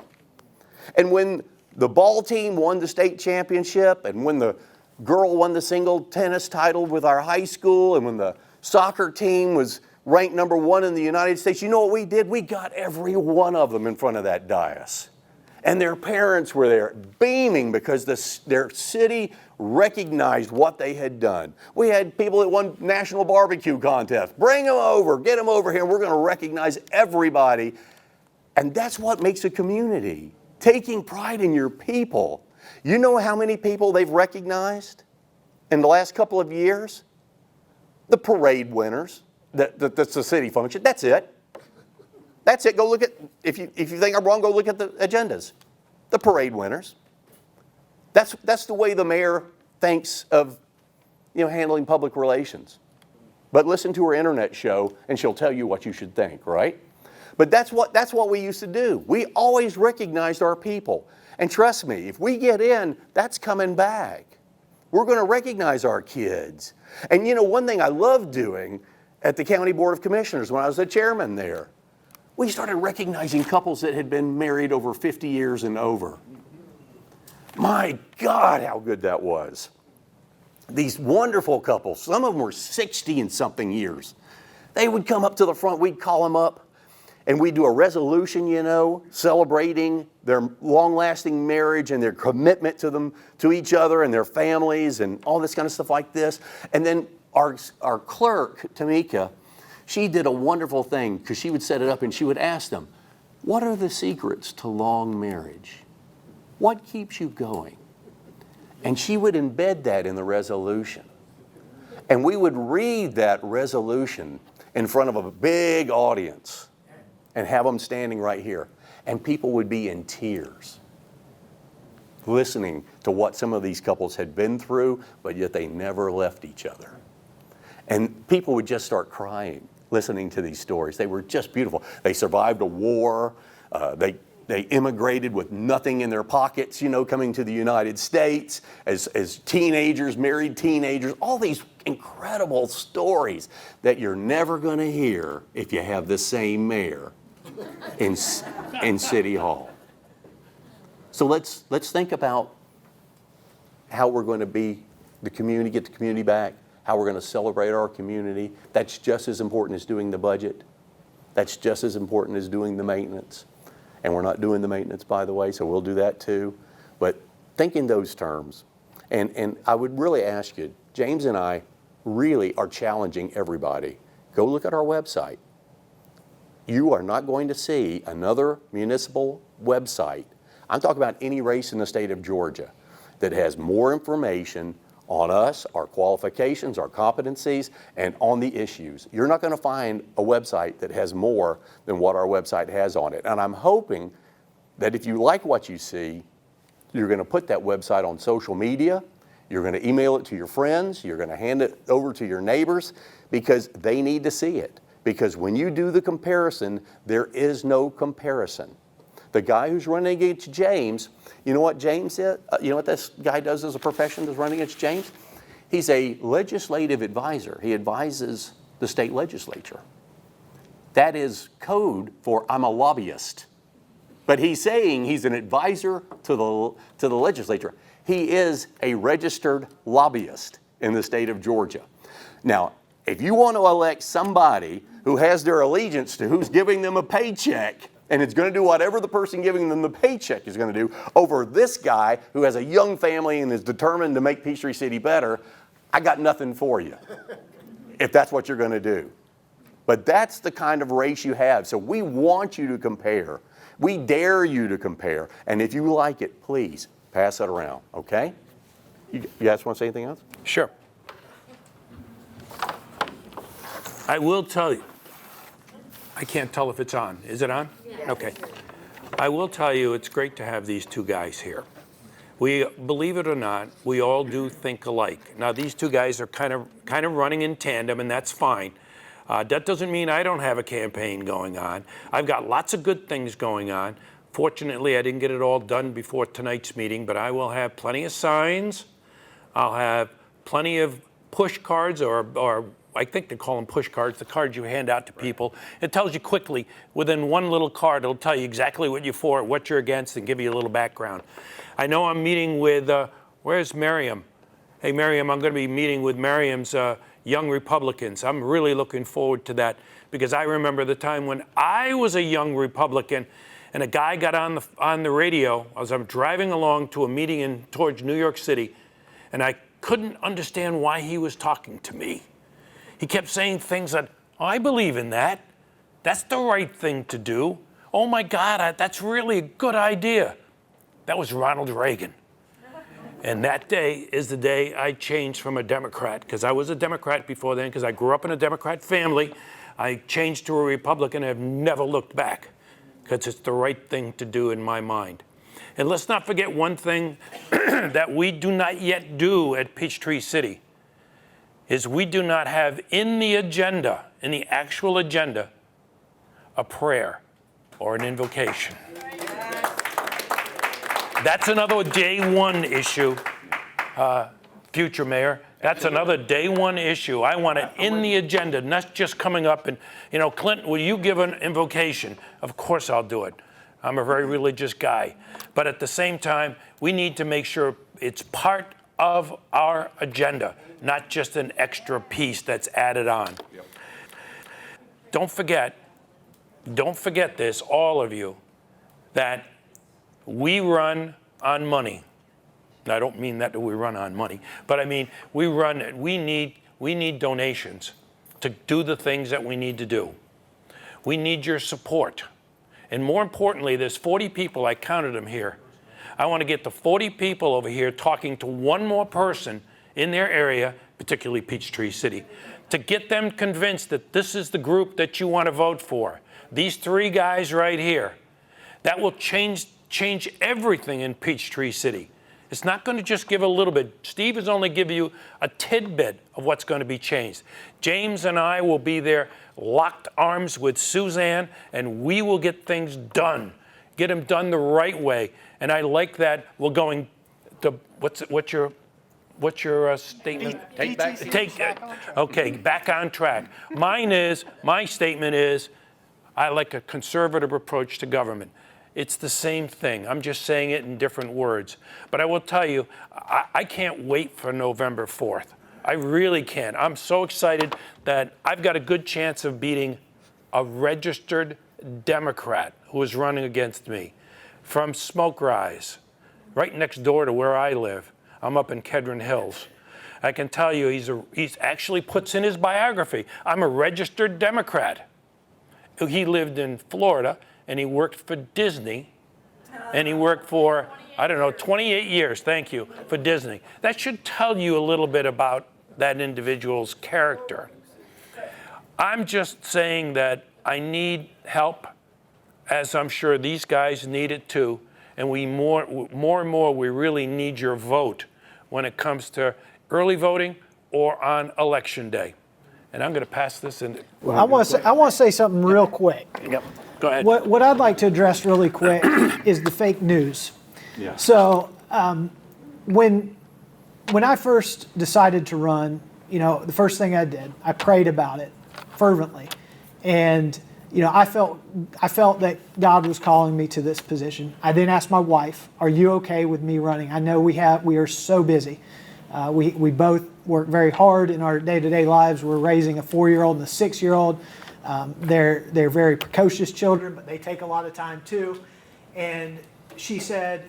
And when the ball team won the state championship, and when the girl won the single tennis title with our high school, and when the soccer team was ranked number 1 in the United States, you know what we did? We got every one of them in front of that dais. And their parents were there beaming because their city recognized what they had done. We had people that won national barbecue contests. Bring them over, get them over here, and we're going to recognize everybody. And that's what makes a community. Taking pride in your people. You know how many people they've recognized in the last couple of years? The parade winners. That's the city function. That's it. That's it. Go look at, if you think I'm wrong, go look at the agendas. The parade winners. That's the way the mayor thinks of, handling public relations. But listen to her internet show and she'll tell you what you should think, right? But that's what we used to do. We always recognized our people. And trust me, if we get in, that's coming back. We're going to recognize our kids. And one thing I loved doing at the County Board of Commissioners when I was the chairman there, we started recognizing couples that had been married over 50 years and over. My God, how good that was. These wonderful couples, some of them were 60 and something years. They would come up to the front, we'd call them up, and we'd do a resolution, celebrating their long-lasting marriage and their commitment to each other and their families and all this kind of stuff like this. And then our clerk, Tamika, she did a wonderful thing because she would set it up and she would ask them, what are the secrets to long marriage? What keeps you going? And she would embed that in the resolution. And we would read that resolution in front of a big audience and have them standing right here. And people would be in tears listening to what some of these couples had been through, but yet they never left each other. And people would just start crying listening to these stories. They were just beautiful. They survived a war. They immigrated with nothing in their pockets, coming to the United States as teenagers, married teenagers, all these incredible stories that you're never going to hear if you have the same mayor in City Hall. So let's think about how we're going to be the community, get the community back, how we're going to celebrate our community. That's just as important as doing the budget. That's just as important as doing the maintenance. And we're not doing the maintenance, by the way, so we'll do that too. But think in those terms. And I would really ask you, James and I really are challenging everybody. Go look at our website. You are not going to see another municipal website, I'm talking about any race in the state of Georgia, that has more information on us, our qualifications, our competencies, and on the issues. You're not going to find a website that has more than what our website has on it. And I'm hoping that if you like what you see, you're going to put that website on social media, you're going to email it to your friends, you're going to hand it over to your neighbors, because they need to see it. Because when you do the comparison, there is no comparison. The guy who's running against James, you know what James is? You know what this guy does as a profession that's running against James? He's a legislative advisor. He advises the state legislature. That is code for I'm a lobbyist. But he's saying he's an advisor to the legislature. He is a registered lobbyist in the state of Georgia. Now, if you want to elect somebody who has their allegiance to who's giving them a paycheck, and it's going to do whatever the person giving them the paycheck is going to do over this guy who has a young family and is determined to make Peachtree City better, I got nothing for you if that's what you're going to do. But that's the kind of race you have. So we want you to compare. We dare you to compare. And if you like it, please pass it around, okay? You guys want to say anything else? Sure. I will tell you, I can't tell if it's on. Is it on? Yeah. Okay. I will tell you, it's great to have these two guys here. We, believe it or not, we all do think alike. Now, these two guys are kind of running in tandem, and that's fine. That doesn't mean I don't have a campaign going on. I've got lots of good things going on. Fortunately, I didn't get it all done before tonight's meeting, but I will have plenty of signs. I'll have plenty of push cards, or I think they call them push cards, the cards you hand out to people. It tells you quickly, within one little card, it'll tell you exactly what you're for, what you're against, and give you a little background. I know I'm meeting with, where's Miriam? Hey, Miriam, I'm going to be meeting with Miriam's Young Republicans. I'm really looking forward to that, because I remember the time when I was a young Republican and a guy got on the radio as I'm driving along to a meeting towards New York City, and I couldn't understand why he was talking to me. He kept saying things that, oh, I believe in that. That's the right thing to do. Oh my God, that's really a good idea. That was Ronald Reagan. And that day is the day I changed from a Democrat, because I was a Democrat before then, because I grew up in a Democrat family. I changed to a Republican and have never looked back, because it's the right thing to do in my mind. And let's not forget one thing that we do not yet do at Peachtree City, is we do not have in the agenda, in the actual agenda, a prayer or an invocation. That's another day one issue, future mayor. That's another day one issue. I want it in the agenda, not just coming up and, Clinton, will you give an invocation? Of course I'll do it. I'm a very religious guy. But at the same time, we need to make sure it's part of our agenda, not just an extra piece that's added on. Yep. Don't forget this, all of you, that we run on money. Now, I don't mean that we run on money, but I mean we need donations to do the things that we need to do. We need your support. And more importantly, there's 40 people, I counted them here. I want to get the 40 people over here talking to one more person in their area, particularly Peachtree City, to get them convinced that this is the group that you want to vote for. These three guys right here. That will change everything in Peachtree City. It's not going to just give a little bit. Steve is only giving you a tidbit of what's going to be changed. James and I will be there, locked arms with Suzanne, and we will get things done. Get them done the right way. And I like that we're going to, what's your statement? Back on track. My statement is, I like a conservative approach to government. It's the same thing. I'm just saying it in different words. But I will tell you, I can't wait for November 4th. I really can't. I'm so excited that I've got a good chance of beating a registered Democrat who is running against me from Smoke Rise, right next door to where I live. I'm up in Kedron Hills. I can tell you, he's actually puts in his biography, I'm a registered Democrat. He lived in Florida, and he worked for Disney, and he worked for, 28 years, thank you, for Disney. That should tell you a little bit about that individual's character. I'm just saying that I need help, as I'm sure these guys need it too, and we more and more, we really need your vote when it comes to early voting or on election day. And I'm going to pass this in. I want to say something real quick. Yep. Go ahead. What I'd like to address really quick is the fake news. Yeah. So when I first decided to run, the first thing I did, I prayed about it fervently, and I felt that God was calling me to this position. I then asked my wife, "Are you okay with me running? I know we are so busy. We both work very hard in our day-to-day lives. We're raising a 4-year-old and a 6-year-old. They're very precocious children, but they take a lot of time too." And she said,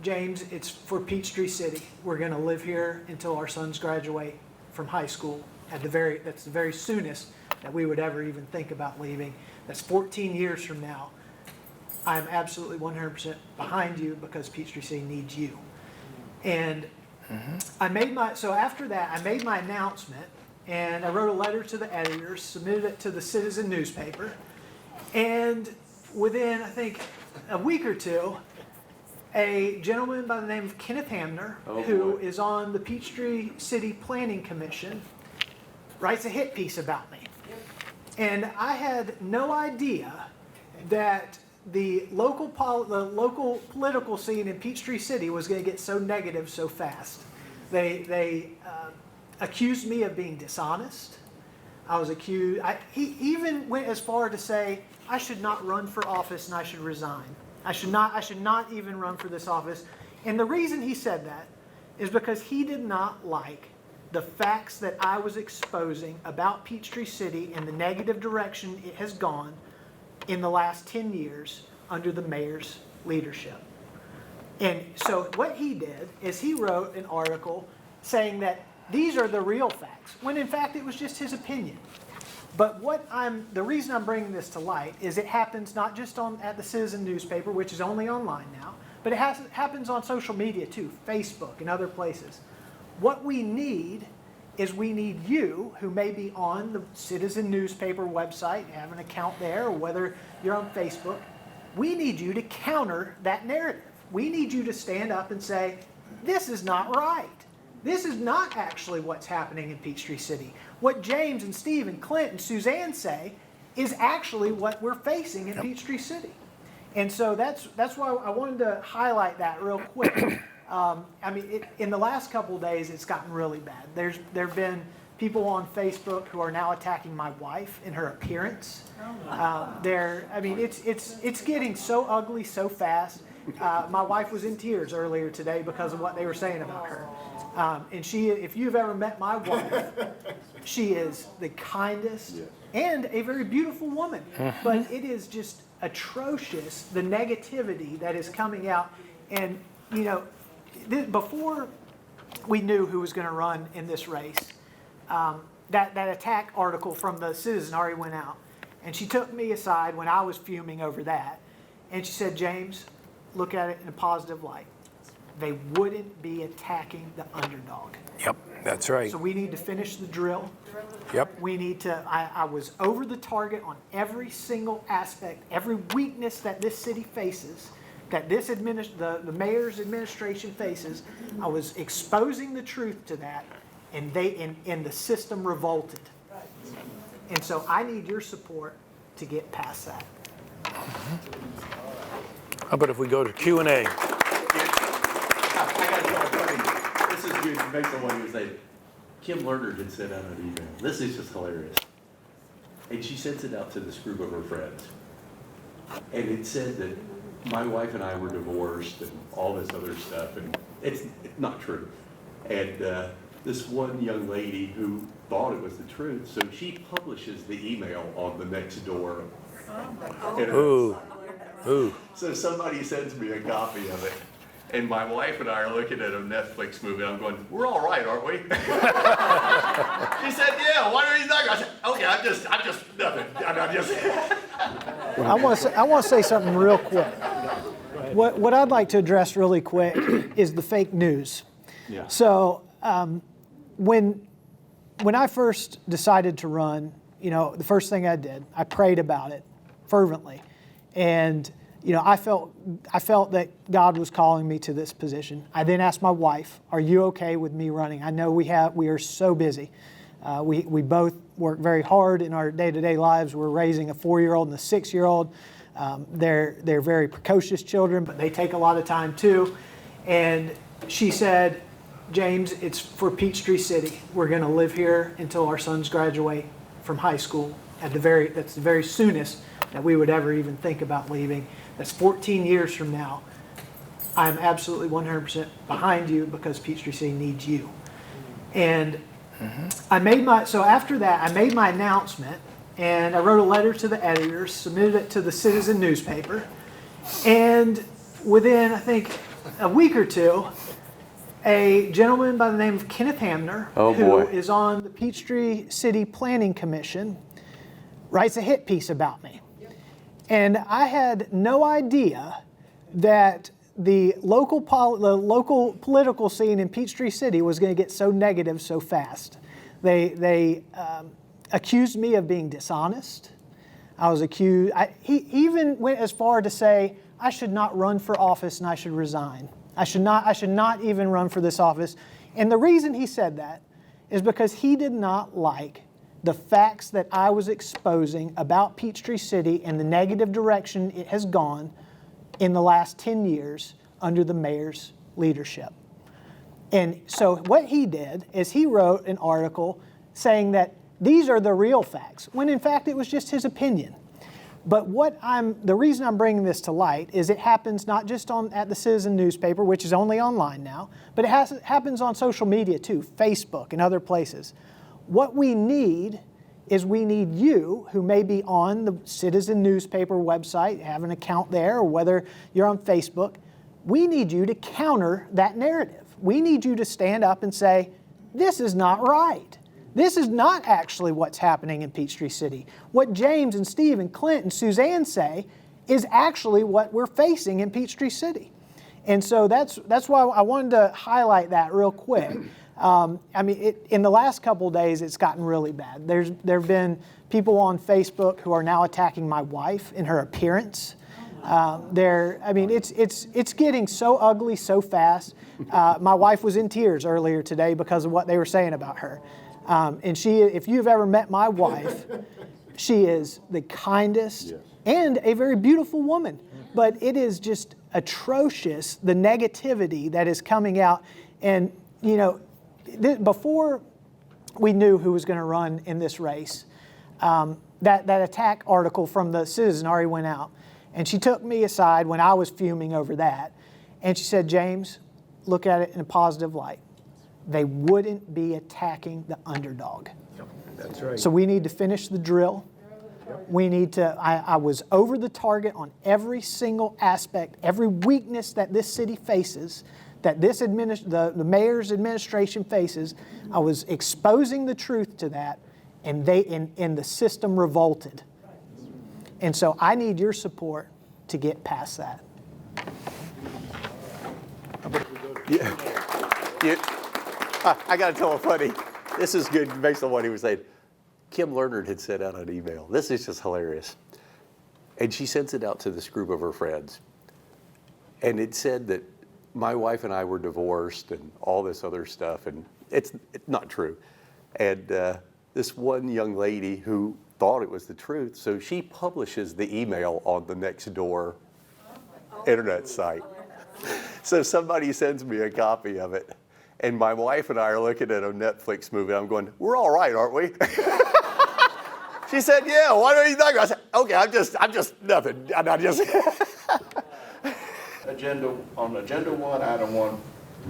"James, it's for Peachtree City. We're going to live here until our sons graduate from high school. That's the very soonest that we would ever even think about leaving. That's 14 years from now. I'm absolutely 100% behind you because Peachtree City needs you." And after that, I made my announcement, and I wrote a letter to the editors, submitted it to the Citizen newspaper, And within, I think, a week or two, a gentleman by the name of Kenneth Hamner, who is on the Peachtree City Planning Commission, writes a hit piece about me. And I had no idea that the local political scene in Peachtree City was going to get so negative so fast. They accused me of being dishonest. I was accused. He even went as far to say I should not run for office and I should resign. I should not even run for this office. And the reason he said that is because he did not like the facts that I was exposing about Peachtree City and the negative direction it has gone in the last 10 years under the mayor's leadership. And so what he did is he wrote an article saying that these are the real facts, when in fact it was just his opinion. But the reason I'm bringing this to light is it happens not just at the Citizen newspaper, which is only online now, but it happens on social media too, Facebook and other places. What we need is we need you, who may be on the Citizen newspaper website, have an account there, or whether you're on Facebook, we need you to counter that narrative. We need you to stand up and say, this is not right. This is not actually what's happening in Peachtree City. What James and Steve and Clint and Suzanne say is actually what we're facing in Peachtree City. And so that's why I wanted to highlight that real quick. In the last couple of days, it's gotten really bad. There have been people on Facebook who are now attacking my wife and her appearance. It's getting so ugly so fast. My wife was in tears earlier today because of what they were saying about her. And if you've ever met my wife, she is the kindest and a very beautiful woman. But it is just atrocious, the negativity that is coming out. And, before we knew who was going to run in this race, that attack article from the Citizen already went out. And she took me aside when I was fuming over that. And she said, James, look at it in a positive light. They wouldn't be attacking the underdog. Yep, that's right. So we need to finish the drill. Yep. We need to, I was over the target on every single aspect, every weakness that this city faces, that the mayor's administration faces. I was exposing the truth to that, and the system revolted. And so I need your support to get past that. How about if we go to Q&A? This is good. Make someone who say, Kim Lerner had sent out an email. This is just hilarious. And she sends it out to this group of her friends. And it said that my wife and I were divorced and all this other stuff. And it's not true. And this one young lady who thought it was the truth, so she publishes the email on the next door. Ooh. So somebody sends me a copy of it. And my wife and I are looking at a Netflix movie. I'm going, we're all right, aren't we? She said, yeah, what are you talking about? I said, okay, I'm just nothing. I'm just. I want to say something real quick. What I'd like to address really quick is the fake news. Yeah. So when I first decided to run, the first thing I did, I prayed about it fervently, and I felt that God was calling me to this position. I then asked my wife, "Are you okay with me running? I know we are so busy. We both work very hard in our day-to-day lives. We're raising a 4-year-old and a 6-year-old. They're very precocious children, but they take a lot of time too." And she said, "James, it's for Peachtree City. We're going to live here until our sons graduate from high school. That's the very soonest that we would ever even think about leaving. That's 14 years from now. I'm absolutely 100% behind you because Peachtree City needs you." And after that, I made my announcement, and I wrote a letter to the editors, submitted it to the Citizen newspaper, and within, I think, a week or two, a gentleman by the name of Kenneth Hamner, who is on the Peachtree City Planning Commission, writes a hit piece about me. And I had no idea that the local political scene in Peachtree City was going to get so negative so fast. They accused me of being dishonest. I was accused. He even went as far to say I should not run for office and I should resign. I should not even run for this office. And the reason he said that is because he did not like the facts that I was exposing about Peachtree City and the negative direction it has gone in the last 10 years under the mayor's leadership. And so what he did is he wrote an article saying that these are the real facts, when in fact it was just his opinion. But the reason I'm bringing this to light is it happens not just at the Citizen newspaper, which is only online now, but it happens on social media too, Facebook and other places. What we need is we need you, who may be on the Citizen newspaper website, have an account there, or whether you're on Facebook, we need you to counter that narrative. We need you to stand up and say, this is not right. This is not actually what's happening in Peachtree City. What James and Steve and Clint and Suzanne say is actually what we're facing in Peachtree City. And so that's why I wanted to highlight that real quick. In the last couple of days, it's gotten really bad. There have been people on Facebook who are now attacking my wife in her appearance. It's getting so ugly so fast. My wife was in tears earlier today because of what they were saying about her. And if you've ever met my wife, she is the kindest and a very beautiful woman. But it is just atrocious, the negativity that is coming out. And, before we knew who was going to run in this race, that attack article from the Citizen already went out. And she took me aside when I was fuming over that. And she said, James, look at it in a positive light. They wouldn't be attacking the underdog. That's right. So we need to finish the drill. We need to, I was over the target on every single aspect, every weakness that this city faces, that the mayor's administration faces. I was exposing the truth to that, and the system revolted. And so I need your support to get past that. I got to tell a funny. This is good based on what he was saying. Kim Lerner had sent out an email. This is just hilarious. And she sends it out to this group of her friends. And it said that my wife and I were divorced and all this other stuff. And it's not true. And this one young lady who thought it was the truth, so she publishes the email on the Nextdoor internet site. So somebody sends me a copy of it. And my wife and I are looking at a Netflix movie. I'm going, we're all right, aren't we? She said, yeah, what are you talking about? I said, okay, I'm just nothing. I'm just. Agenda 1, item 1,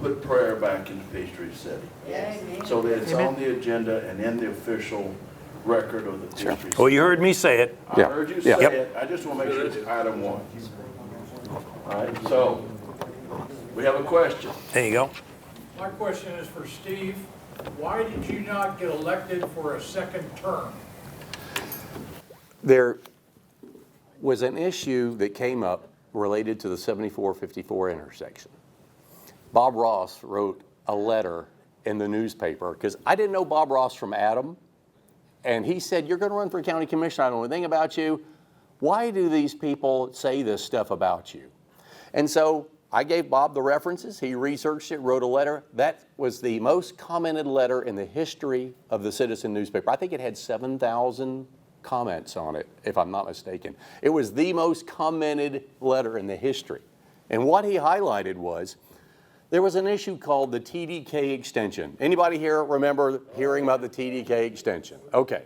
put prayer back into Peachtree City. Yes. So that it's on the agenda and in the official record of the Peachtree City. Well, you heard me say it. I heard you say Yeah. it. I just want to make sure it's item 1. All right, so we have a question. There you go. My question is for Steve. Why did you not get elected for a second term? There was an issue that came up related to the 7454 intersection. Bob Ross wrote a letter in the newspaper, because I didn't know Bob Ross from Adam, and he said, you're going to run for county commissioner, I don't know anything about you. Why do these people say this stuff about you? And so I gave Bob the references, he researched it, wrote a letter. That was the most commented letter in the history of the Citizen newspaper. I think it had 7,000 comments on it, if I'm not mistaken. It was the most commented letter in the history. And what he highlighted was, there was an issue called the TDK extension. Anybody here remember hearing about the TDK extension? Okay.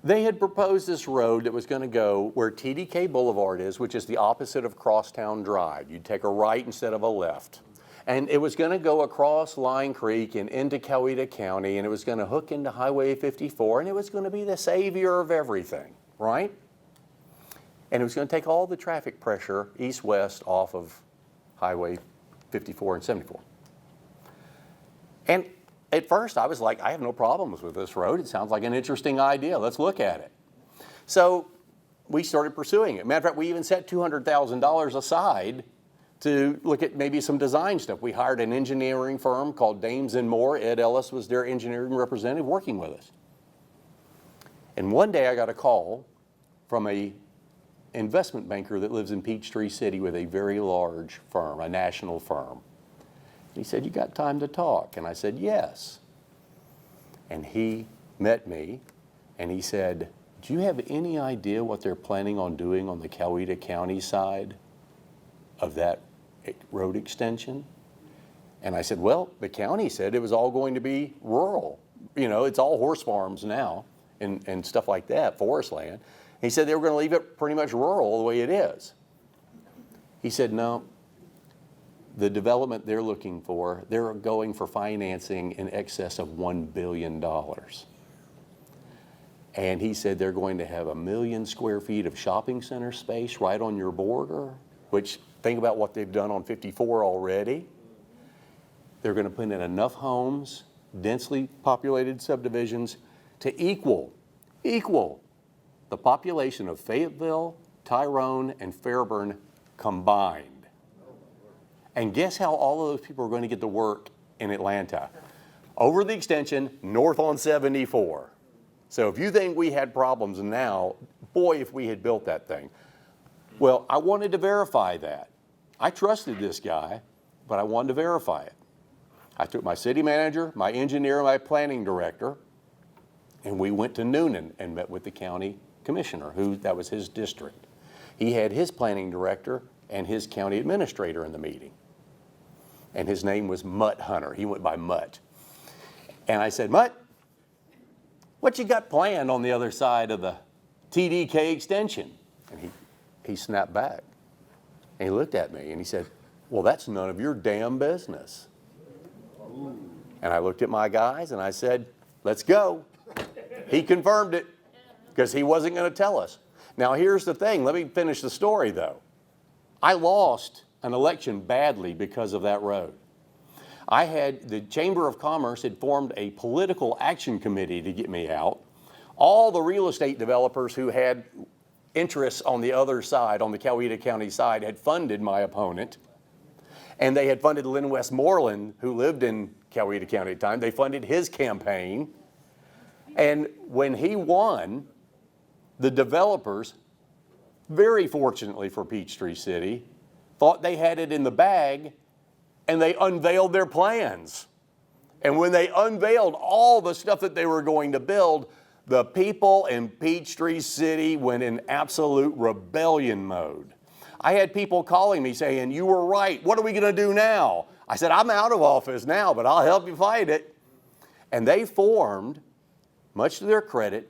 They had proposed this road that was going to go where TDK Boulevard is, which is the opposite of Crosstown Drive. You'd take a right instead of a left. And it was going to go across Line Creek and into Coweta County, and it was going to hook into Highway 54, and it was going to be the savior of everything, right? And it was going to take all the traffic pressure east-west off of Highway 54 and 74. And at first I was like, I have no problems with this road. It sounds like an interesting idea. Let's look at it. So we started pursuing it. Matter of fact, we even set $200,000 aside to look at maybe some design stuff. We hired an engineering firm called Dames & Moore. Ed Ellis was their engineering representative working with us. And one day I got a call from a investment banker that lives in Peachtree City with a very large firm, a national firm. He said, "You got time to talk?" And I said, "Yes." And he met me and he said, "Do you have any idea what they're planning on doing on the Coweta County side of that road extension?" And I said, "Well, the county said it was all going to be rural. You know, it's all horse farms now and stuff like that, forest land." He said they were going to leave it pretty much rural the way it is. He said, "No, the development they're looking for, they're going for financing in excess of $1 billion. And he said they're going to have 1 million square feet of shopping center space right on your border, which think about what they've done on 54 already. They're going to put in enough homes, densely populated subdivisions to equal the population of Fayetteville, Tyrone, and Fairburn combined." And guess how all of those people are going to get to work in Atlanta? Over the extension, north on 74. So if you think we had problems now, boy, if we had built that thing. Well, I wanted to verify that. I trusted this guy, but I wanted to verify it. I took my city manager, my engineer, and my planning director, and we went to Noonan and met with the county commissioner, that was his district. He had his planning director and his county administrator in the meeting. And his name was Mutt Hunter. He went by Mutt. And I said, "Mutt, what you got planned on the other side of the TDK extension?" And he snapped back. And he looked at me and he said, "Well, that's none of your damn business." And I looked at my guys and I said, "Let's go." He confirmed it because he wasn't going to tell us. Now, here's the thing. Let me finish the story, though. I lost an election badly because of that road. The Chamber of Commerce had formed a political action committee to get me out. All the real estate developers who had interests on the other side, on the Coweta County side, had funded my opponent. And they had funded Lynn Westmoreland, who lived in Coweta County at the time. They funded his campaign. And when he won, the developers, very fortunately for Peachtree City, thought they had it in the bag, and they unveiled their plans. And when they unveiled all the stuff that they were going to build, the people in Peachtree City went in absolute rebellion mode. I had people calling me saying, "You were right. What are we going to do now?" I said, "I'm out of office now, but I'll help you fight it." And they formed, much to their credit,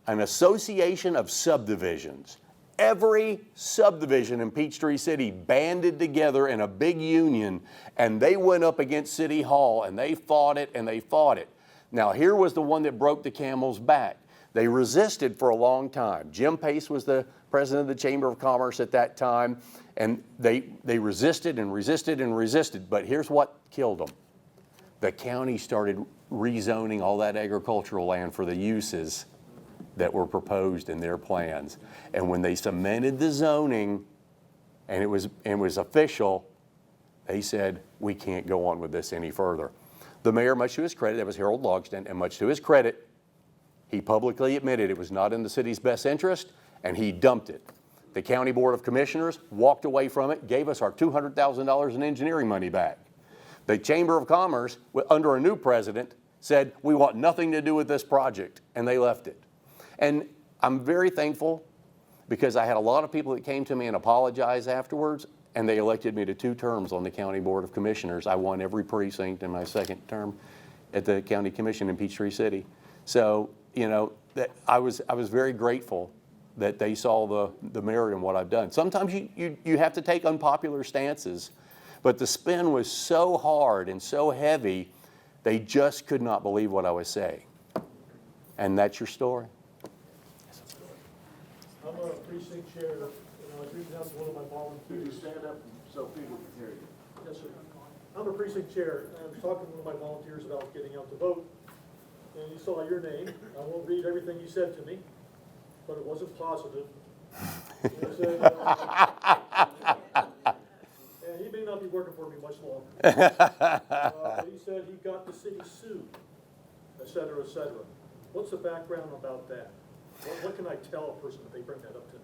an association of subdivisions. Every subdivision in Peachtree City banded together in a big union, and they went up against City Hall, and they fought it, and they fought it. Now, here was the one that broke the camel's back. They resisted for a long time. Jim Pace was the president of the Chamber of Commerce at that time, and they resisted and resisted and resisted, but here's what killed them. The county started rezoning all that agricultural land for the uses that were proposed in their plans. And when they cemented the zoning and it was official, they said, "We can't go on with this any further." The mayor, much to his credit, that was Harold Logsdon, and much to his credit, he publicly admitted it was not in the city's best interest, and he dumped it. The County Board of Commissioners walked away from it, gave us our $200,000 in engineering money back. The Chamber of Commerce, under a new president, said, "We want nothing to do with this project," and they left it. And I'm very thankful because I had a lot of people that came to me and apologized afterwards, and they elected me to 2 terms on the County Board of Commissioners. I won every precinct in my 2nd term at the County Commission in Peachtree City. So, you know, I was very grateful that they saw the merit in what I've done. Sometimes you have to take unpopular stances, but the spin was so hard and so heavy, they just could not believe what I was saying. And that's your story. I'm a precinct chair, and I was reaching out to one of my volunteers. Stand up so people can hear you. Yes, sir. I'm a precinct chair, and I was talking to one of my volunteers about getting out to vote, and you saw your name. I won't read everything you said to me, but it wasn't positive. He said, and he may not be working for me much longer. He said he got the city sued, et cetera, et cetera. What's the background about that? What can I tell a person if they bring that up to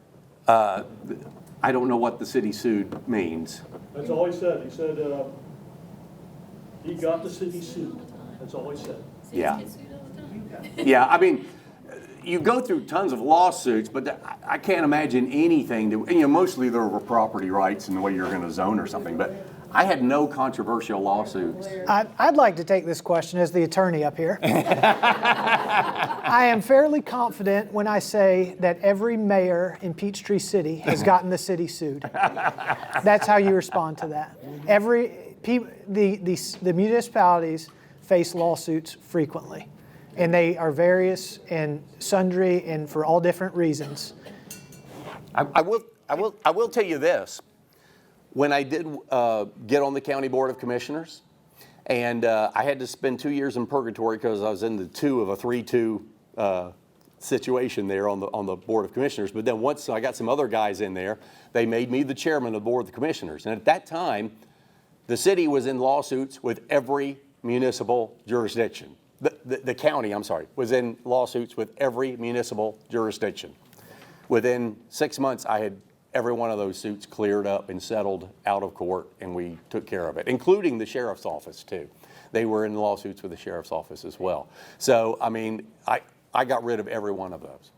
me? I don't know what the city sued means. That's all he said. He said, he got the city sued. That's all he said. Yeah. Yeah, I mean, you go through tons of lawsuits, but I can't imagine anything that, mostly they're over property rights and the way you're going to zone or something, but I had no controversial lawsuits. I'd like to take this question as the attorney up here. I am fairly confident when I say that every mayor in Peachtree City has gotten the city sued. That's how you respond to that. The municipalities face lawsuits frequently, and they are various and sundry and for all different reasons. I will tell you this. When I did get on the County Board of Commissioners, and I had to spend 2 years in purgatory because I was in the 2 of a 3-2 situation there on the Board of Commissioners. But then once I got some other guys in there, they made me the chairman of the Board of Commissioners. And at that time, the city was in lawsuits with every municipal jurisdiction. The county, was in lawsuits with every municipal jurisdiction. Within 6 months, I had every one of those suits cleared up and settled out of court, and we took care of it, including the sheriff's office too. They were in lawsuits with the sheriff's office as well. So, I mean, I got rid of every one of those.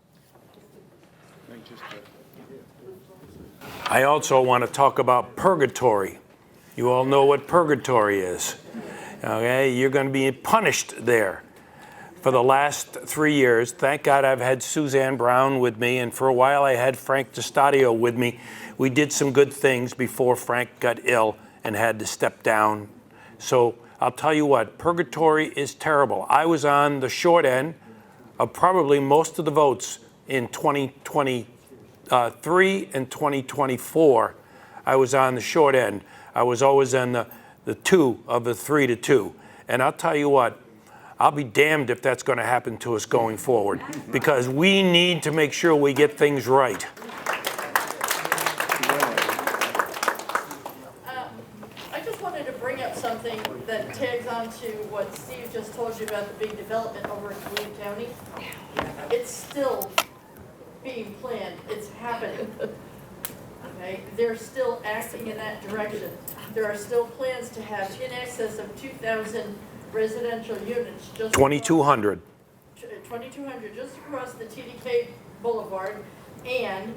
I also want to talk about purgatory. You all know what purgatory is. Okay, you're going to be punished there. For the last 3 years, thank God I've had Suzanne Brown with me, and for a while I had Frank DeStadio with me. We did some good things before Frank got ill and had to step down. So I'll tell you what, purgatory is terrible. I was on the short end of probably most of the votes in 2023 and 2024. I was on the short end. I was always on the 2 of the 3 to 2. And I'll tell you what, I'll be damned if that's going to happen to us going forward, because we need to make sure we get things right. I just wanted to bring up something that tags on to what Steve just told you about the big development over in Killeen County. It's still being planned. It's happening. Okay? They're still acting in that direction. There are still plans to have in excess of 2,000 residential units just 2,200. 2,200 just across the TDK Boulevard, and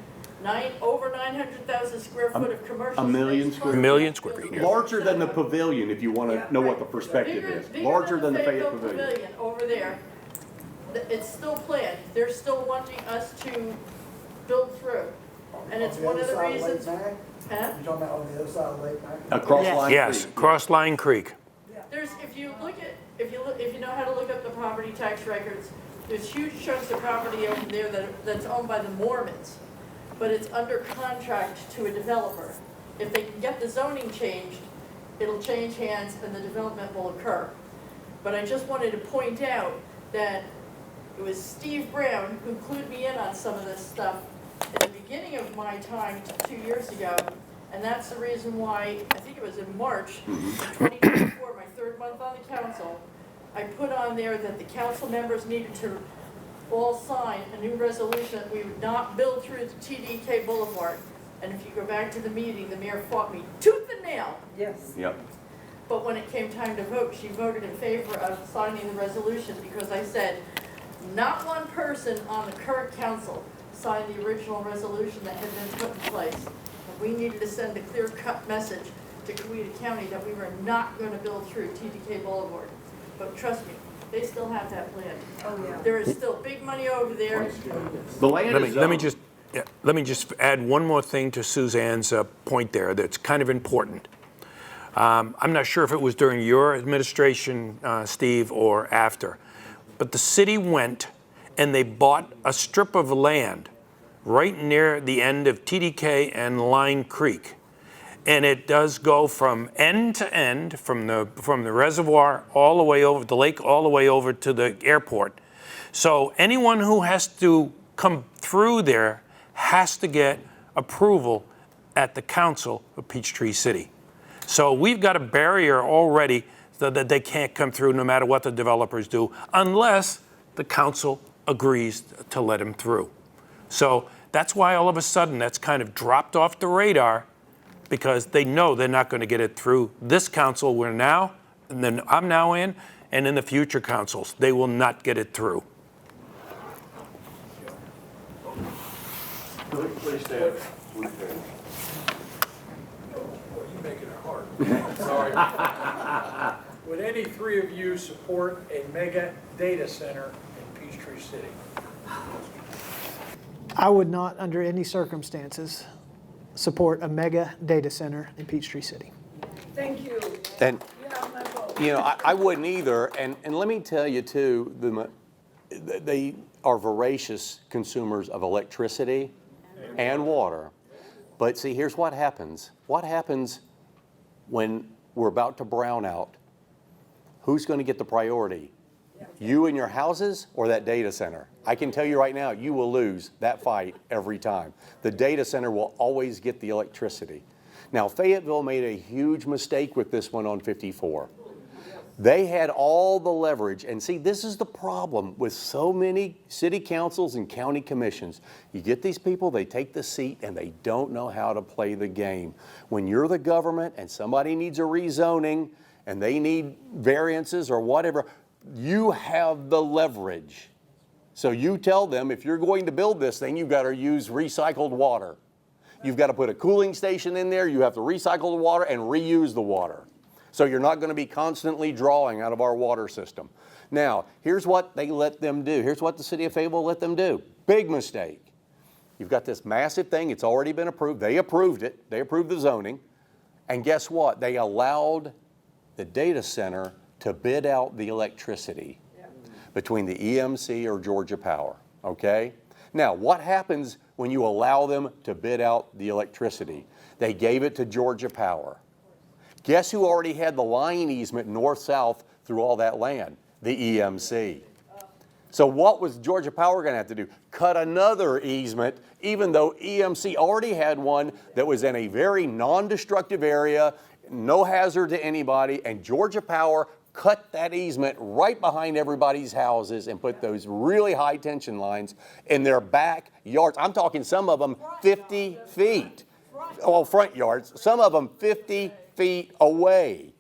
over 900,000 square foot of commercial A million space. square- A million square feet. Yeah. Larger than the pavilion, if you want to know what the perspective is. Larger than the Fayette Pavilion. Over there. It's still planned. They're still wanting us to build through. And it's one of the reasons. Huh? You're talking about on the other side of Lake Mac? Across Line Yes, Creek. cross Line Creek. There's, if you know how to look up the property tax records, there's huge chunks of property over there that's owned by the Mormons, but it's under contract to a developer. If they can get the zoning changed, it'll change hands and the development will occur. But I just wanted to point out that it was Steve Brown who clued me in on some of this stuff at the beginning of my time 2 years ago. And that's the reason why, I think it was in March 2024, my 3rd month on the council, I put on there that the council members needed to all sign a new resolution that we would not build through the TDK Boulevard. And if you go back to the meeting, the mayor fought me tooth and nail. Yes. Yep. But when it came time to vote, she voted in favor of signing the resolution because I said, not one person on the current council signed the original resolution that had been put in place. And we needed to send a clear-cut message to Coweta County that we were not going to build through TDK Boulevard. But trust me, they still have that plan. Oh, yeah. There is still big money over there. The land Let is me just add one more thing to Suzanne's point there that's kind of important. I'm not sure if it was during your administration, Steve, or after, but the city went and they bought a strip of land right near the end of TDK and Line Creek. And it does go from end to end, from the reservoir all the way over the lake, all the way over to the airport. So anyone who has to come through there has to get approval at the council of Peachtree City. So we've got a barrier already so that they can't come through no matter what the developers do, unless the council agrees to let them through. So that's why all of a sudden that's kind of dropped off the radar, because they know they're not going to get it through this council we're now, and then I'm now in, and in the future councils. They will not get it through. Please stand. Please stand. Well, you're making it hard. Sorry. Would any three of you support a mega data center in Peachtree City? I would not, under any circumstances, support a mega data center in Peachtree City. Thank you. And, You have my vote. you know, I wouldn't either. And let me tell you, too, they are voracious consumers of electricity and water. But see, here's what happens. What happens when we're about to brown out? Who's going to get the priority? You and your houses or that data center? I can tell you right now, you will lose that fight every time. The data center will always get the electricity. Now, Fayetteville made a huge mistake with this one on 54. They had all the leverage. And see, this is the problem with so many city councils and county commissions. You get these people, they take the seat, and they don't know how to play the game. When you're the government and somebody needs a rezoning and they need variances or whatever, you have the leverage. So you tell them, if you're going to build this thing, you've got to use recycled water. You've got to put a cooling station in there. You have to recycle the water and reuse the water. So you're not going to be constantly drawing out of our water system. Now, here's what they let them do. Here's what the city of Fayetteville let them do. Big mistake. You've got this massive thing. It's already been approved. They approved it. They approved the zoning. And guess what? They allowed the data center to bid out the electricity between the EMC or Georgia Power, okay? Now, what happens when you allow them to bid out the electricity? They gave it to Georgia Power. Guess who already had the line easement north-south through all that land? The EMC. So what was Georgia Power going to have to do? Cut another easement, even though EMC already had one that was in a very non-destructive area, no hazard to anybody, and Georgia Power cut that easement right behind everybody's houses and put those really high tension lines in their backyards. I'm talking some of them 50 feet. Well, front yards, some of them 50 feet away.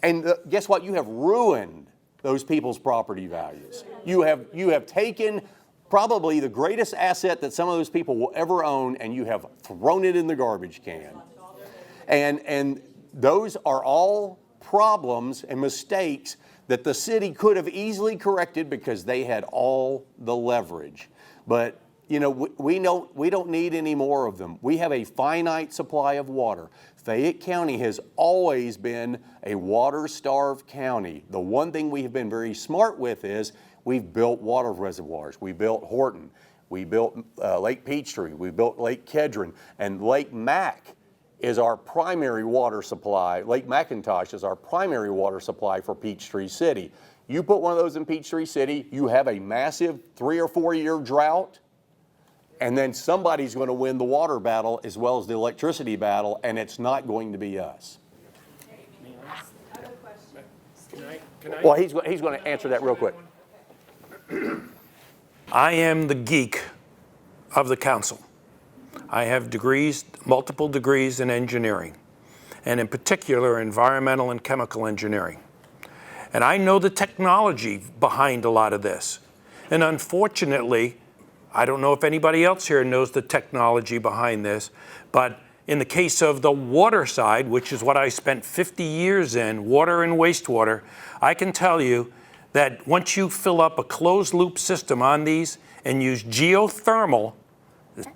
And guess what? You have ruined those people's property values. You have taken probably the greatest asset that some of those people will ever own, and you have thrown it in the garbage can. And those are all problems and mistakes that the city could have easily corrected because they had all the leverage. But you know, we don't need any more of them. We have a finite supply of water. Fayette County has always been a water-starved county. The one thing we have been very smart with is we've built water reservoirs. We built Horton. We built Lake Peachtree. We built Lake Kedron. And Lake Mac is our primary water supply. Lake McIntosh is our primary water supply for Peachtree City. You put one of those in Peachtree City, you have a massive 3 or 4 year drought, and then somebody's going to win the water battle as well as the electricity battle, and it's not going to be us. Well, he's going to answer that real quick. I am the geek of the council. I have degrees, multiple degrees in engineering, and in particular environmental and chemical engineering. And I know the technology behind a lot of this. And unfortunately, I don't know if anybody else here knows the technology behind this, but in the case of the water side, which is what I spent 50 years in, water and wastewater, I can tell you that once you fill up a closed loop system on these and use geothermal,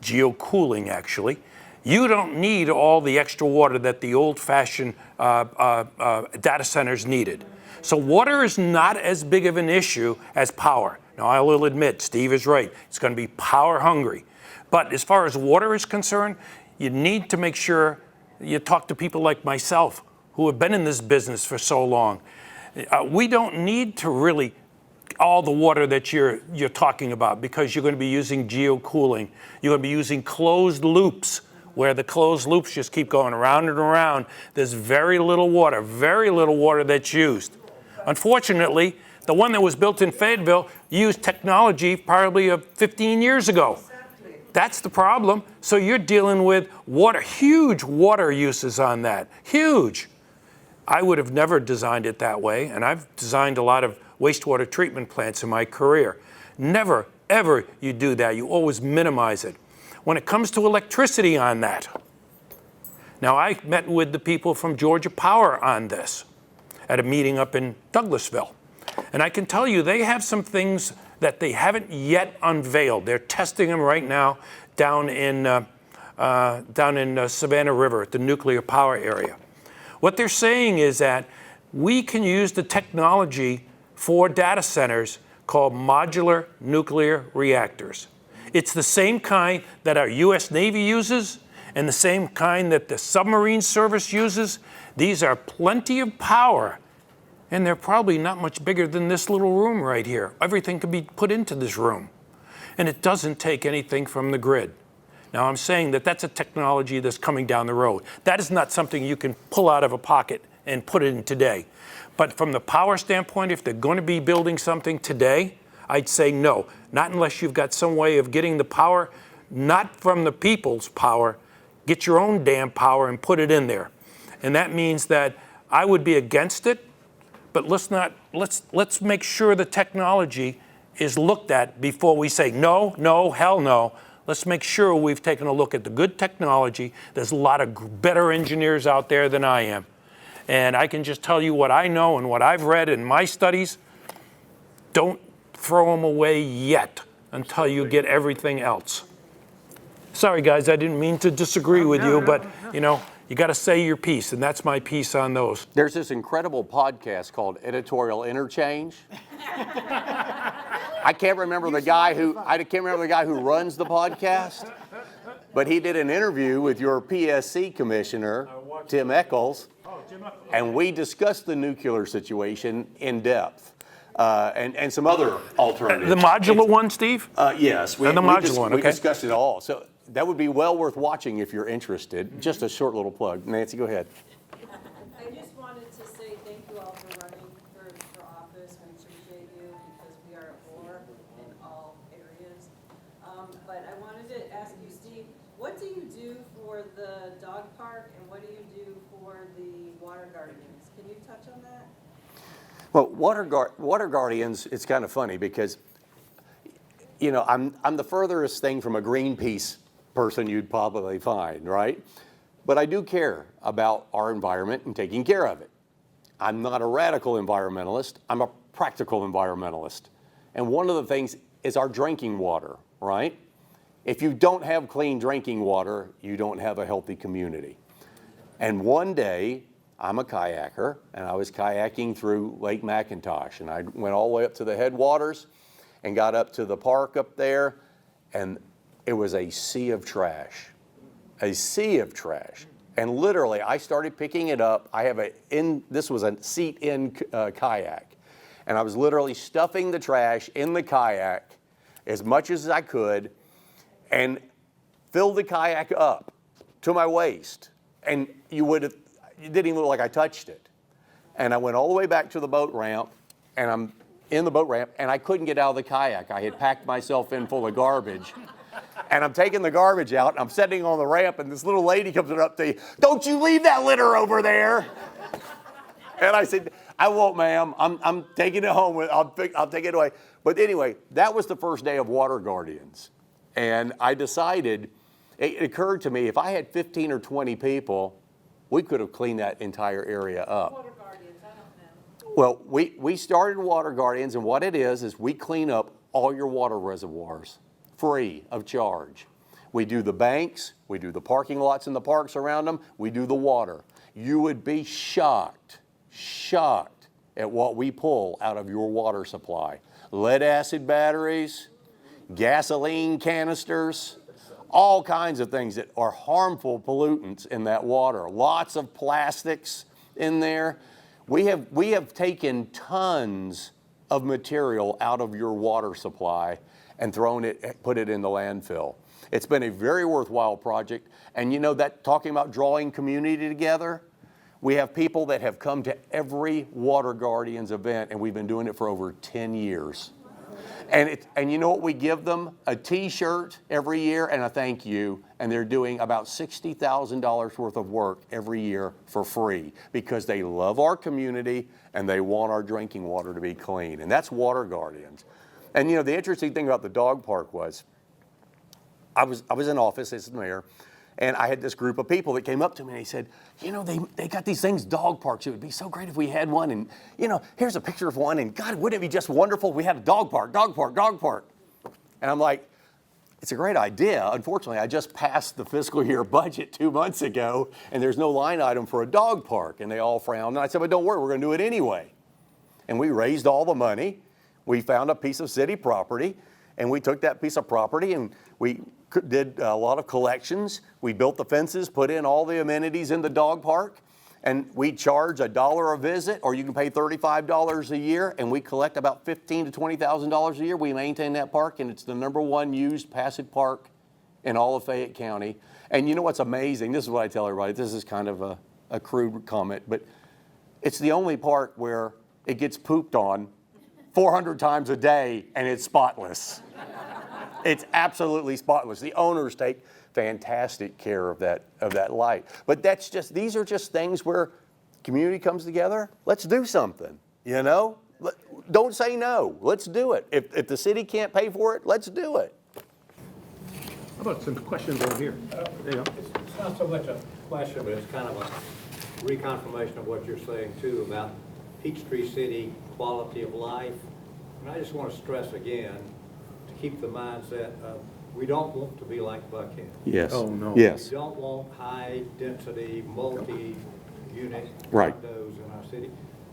geocooling actually, you don't need all the extra water that the old-fashioned data centers needed. So water is not as big of an issue as power. Now, I will admit, Steve is right. It's going to be power hungry. But as far as water is concerned, you need to make sure you talk to people like myself who have been in this business for so long. We don't need to really all the water that you're talking about, because you're going to be using geocooling. You're going to be using closed loops, where the closed loops just keep going around and around. There's very little water that's used. Unfortunately, the one that was built in Fayetteville used technology probably 15 years ago. That's the problem. So you're dealing with water, huge water uses on that, huge. I would have never designed it that way, and I've designed a lot of wastewater treatment plants in my career. Never, ever you do that. You always minimize it. When it comes to electricity on that, now I met with the people from Georgia Power on this at a meeting up in Douglasville. And I can tell you they have some things that they haven't yet unveiled. They're testing them right now down in Savannah River at the nuclear power area. What they're saying is that we can use the technology for data centers called modular nuclear reactors. It's the same kind that our US Navy uses and the same kind that the submarine service uses. These are plenty of power, and they're probably not much bigger than this little room right here. Everything can be put into this room, and it doesn't take anything from the grid. Now, I'm saying that that's a technology that's coming down the road. That is not something you can pull out of a pocket and put it in today. But from the power standpoint, if they're going to be building something today, I'd say no, not unless you've got some way of getting the power, not from the people's power, get your own damn power and put it in there. And that means that I would be against it, but let's make sure the technology is looked at before we say no, no, hell no. Let's make sure we've taken a look at the good technology. There's a lot of better engineers out there than I am. And I can just tell you what I know and what I've read in my studies. Don't throw them away yet until you get everything else. Sorry, guys, I didn't mean to disagree with you, but you know, you got to say your piece, and that's my piece on those. There's this incredible podcast called Editorial Interchange. I can't remember the guy who runs the podcast, but he did an interview with your PSC commissioner, Tim Eccles, and we discussed the nuclear situation in depth. And some other alternatives. The modular one, Steve? Yes. The modular one, okay. We discussed it all. So that would be well worth watching if you're interested. Just a short little plug. Nancy, go ahead. I just wanted to say thank you all for running for office. We appreciate you because we are at war in all areas. But I wanted to ask you, Steve, what do you do for the dog park and what do you do for the water guardians? Can you touch on that? Well, water guardians, it's kind of funny because, you know, I'm the furthest thing from a Greenpeace person you'd probably find, right? But I do care about our environment and taking care of it. I'm not a radical environmentalist, I'm a practical environmentalist. And one of the things is our drinking water, right? If you don't have clean drinking water, you don't have a healthy community. And one day, I'm a kayaker, and I was kayaking through Lake McIntosh, and I went all the way up to the headwaters and got up to the park up there, and it was a sea of trash. A sea of trash. And literally, I started picking it up. This was a seat-in kayak, and I was literally stuffing the trash in the kayak as much as I could and filled the kayak up to my waist. And it didn't even look like I touched it. And I went all the way back to the boat ramp, and I'm in the boat ramp, and I couldn't get out of the kayak. I had packed myself in full of garbage. And I'm taking the garbage out, and I'm sitting on the ramp, and this little lady comes up to me, "Don't you leave that litter over there." And I said, "I won't, ma'am. I'm taking it home. I'll take it away." But anyway, that was the first day of Water Guardians. And I decided, it occurred to me, if I had 15 or 20 people, we could have cleaned that entire area up. Water guardians, I don't know. Well, we started Water Guardians, and what it is we clean up all your water reservoirs, free of charge. We do the banks, we do the parking lots and the parks around them, we do the water. You would be shocked at what we pull out of your water supply. Lead acid batteries, gasoline canisters, all kinds of things that are harmful pollutants in that water. Lots of plastics in there. We have taken tons of material out of your water supply and put it in the landfill. It's been a very worthwhile project. And you know that, talking about drawing community together, we have people that have come to every Water Guardians event, and we've been doing it for over 10 years. And you know what we give them? A T-shirt every year and a thank you. And they're doing about $60,000 worth of work every year for free because they love our community and they want our drinking water to be clean. And that's Water Guardians. And you know, the interesting thing about the dog park was, I was in office as mayor, and I had this group of people that came up to me and they said, you know, they got these things, dog parks. It would be so great if we had one. And, you know, here's a picture of one. And God, wouldn't it be just wonderful if we had a dog park, dog park, dog park? And I'm like, it's a great idea. Unfortunately, I just passed the fiscal year budget 2 months ago, and there's no line item for a dog park. And they all frowned. And I said, but don't worry, we're going to do it anyway. And we raised all the money. We found a piece of city property, and we took that piece of property and we did a lot of collections. We built the fences, put in all the amenities in the dog park, and we charge $1 a visit, or you can pay $35 a year, and we collect about $15,000 to $20,000 a year. We maintain that park, and it's the #1 used passive park in all of Fayette County. And you know what's amazing? This is what I tell everybody. This is kind of a crude comment, but it's the only park where it gets pooped on 400 times a day, and it's spotless. It's absolutely spotless. The owners take fantastic care of that light. But these are just things where community comes together. Let's do something, you know? Don't say no. Let's do it. If the city can't pay for it, let's do it. How about some questions over here? There you go. It's not so much a question, but it's kind of a reconfirmation of what you're saying too about Peachtree City quality of life. And I just want to stress again, to keep the mindset of, we don't want to be like Buckhead. Yes. Oh, no. Yes. We don't want high-density, multi-unit Right. condos in our city.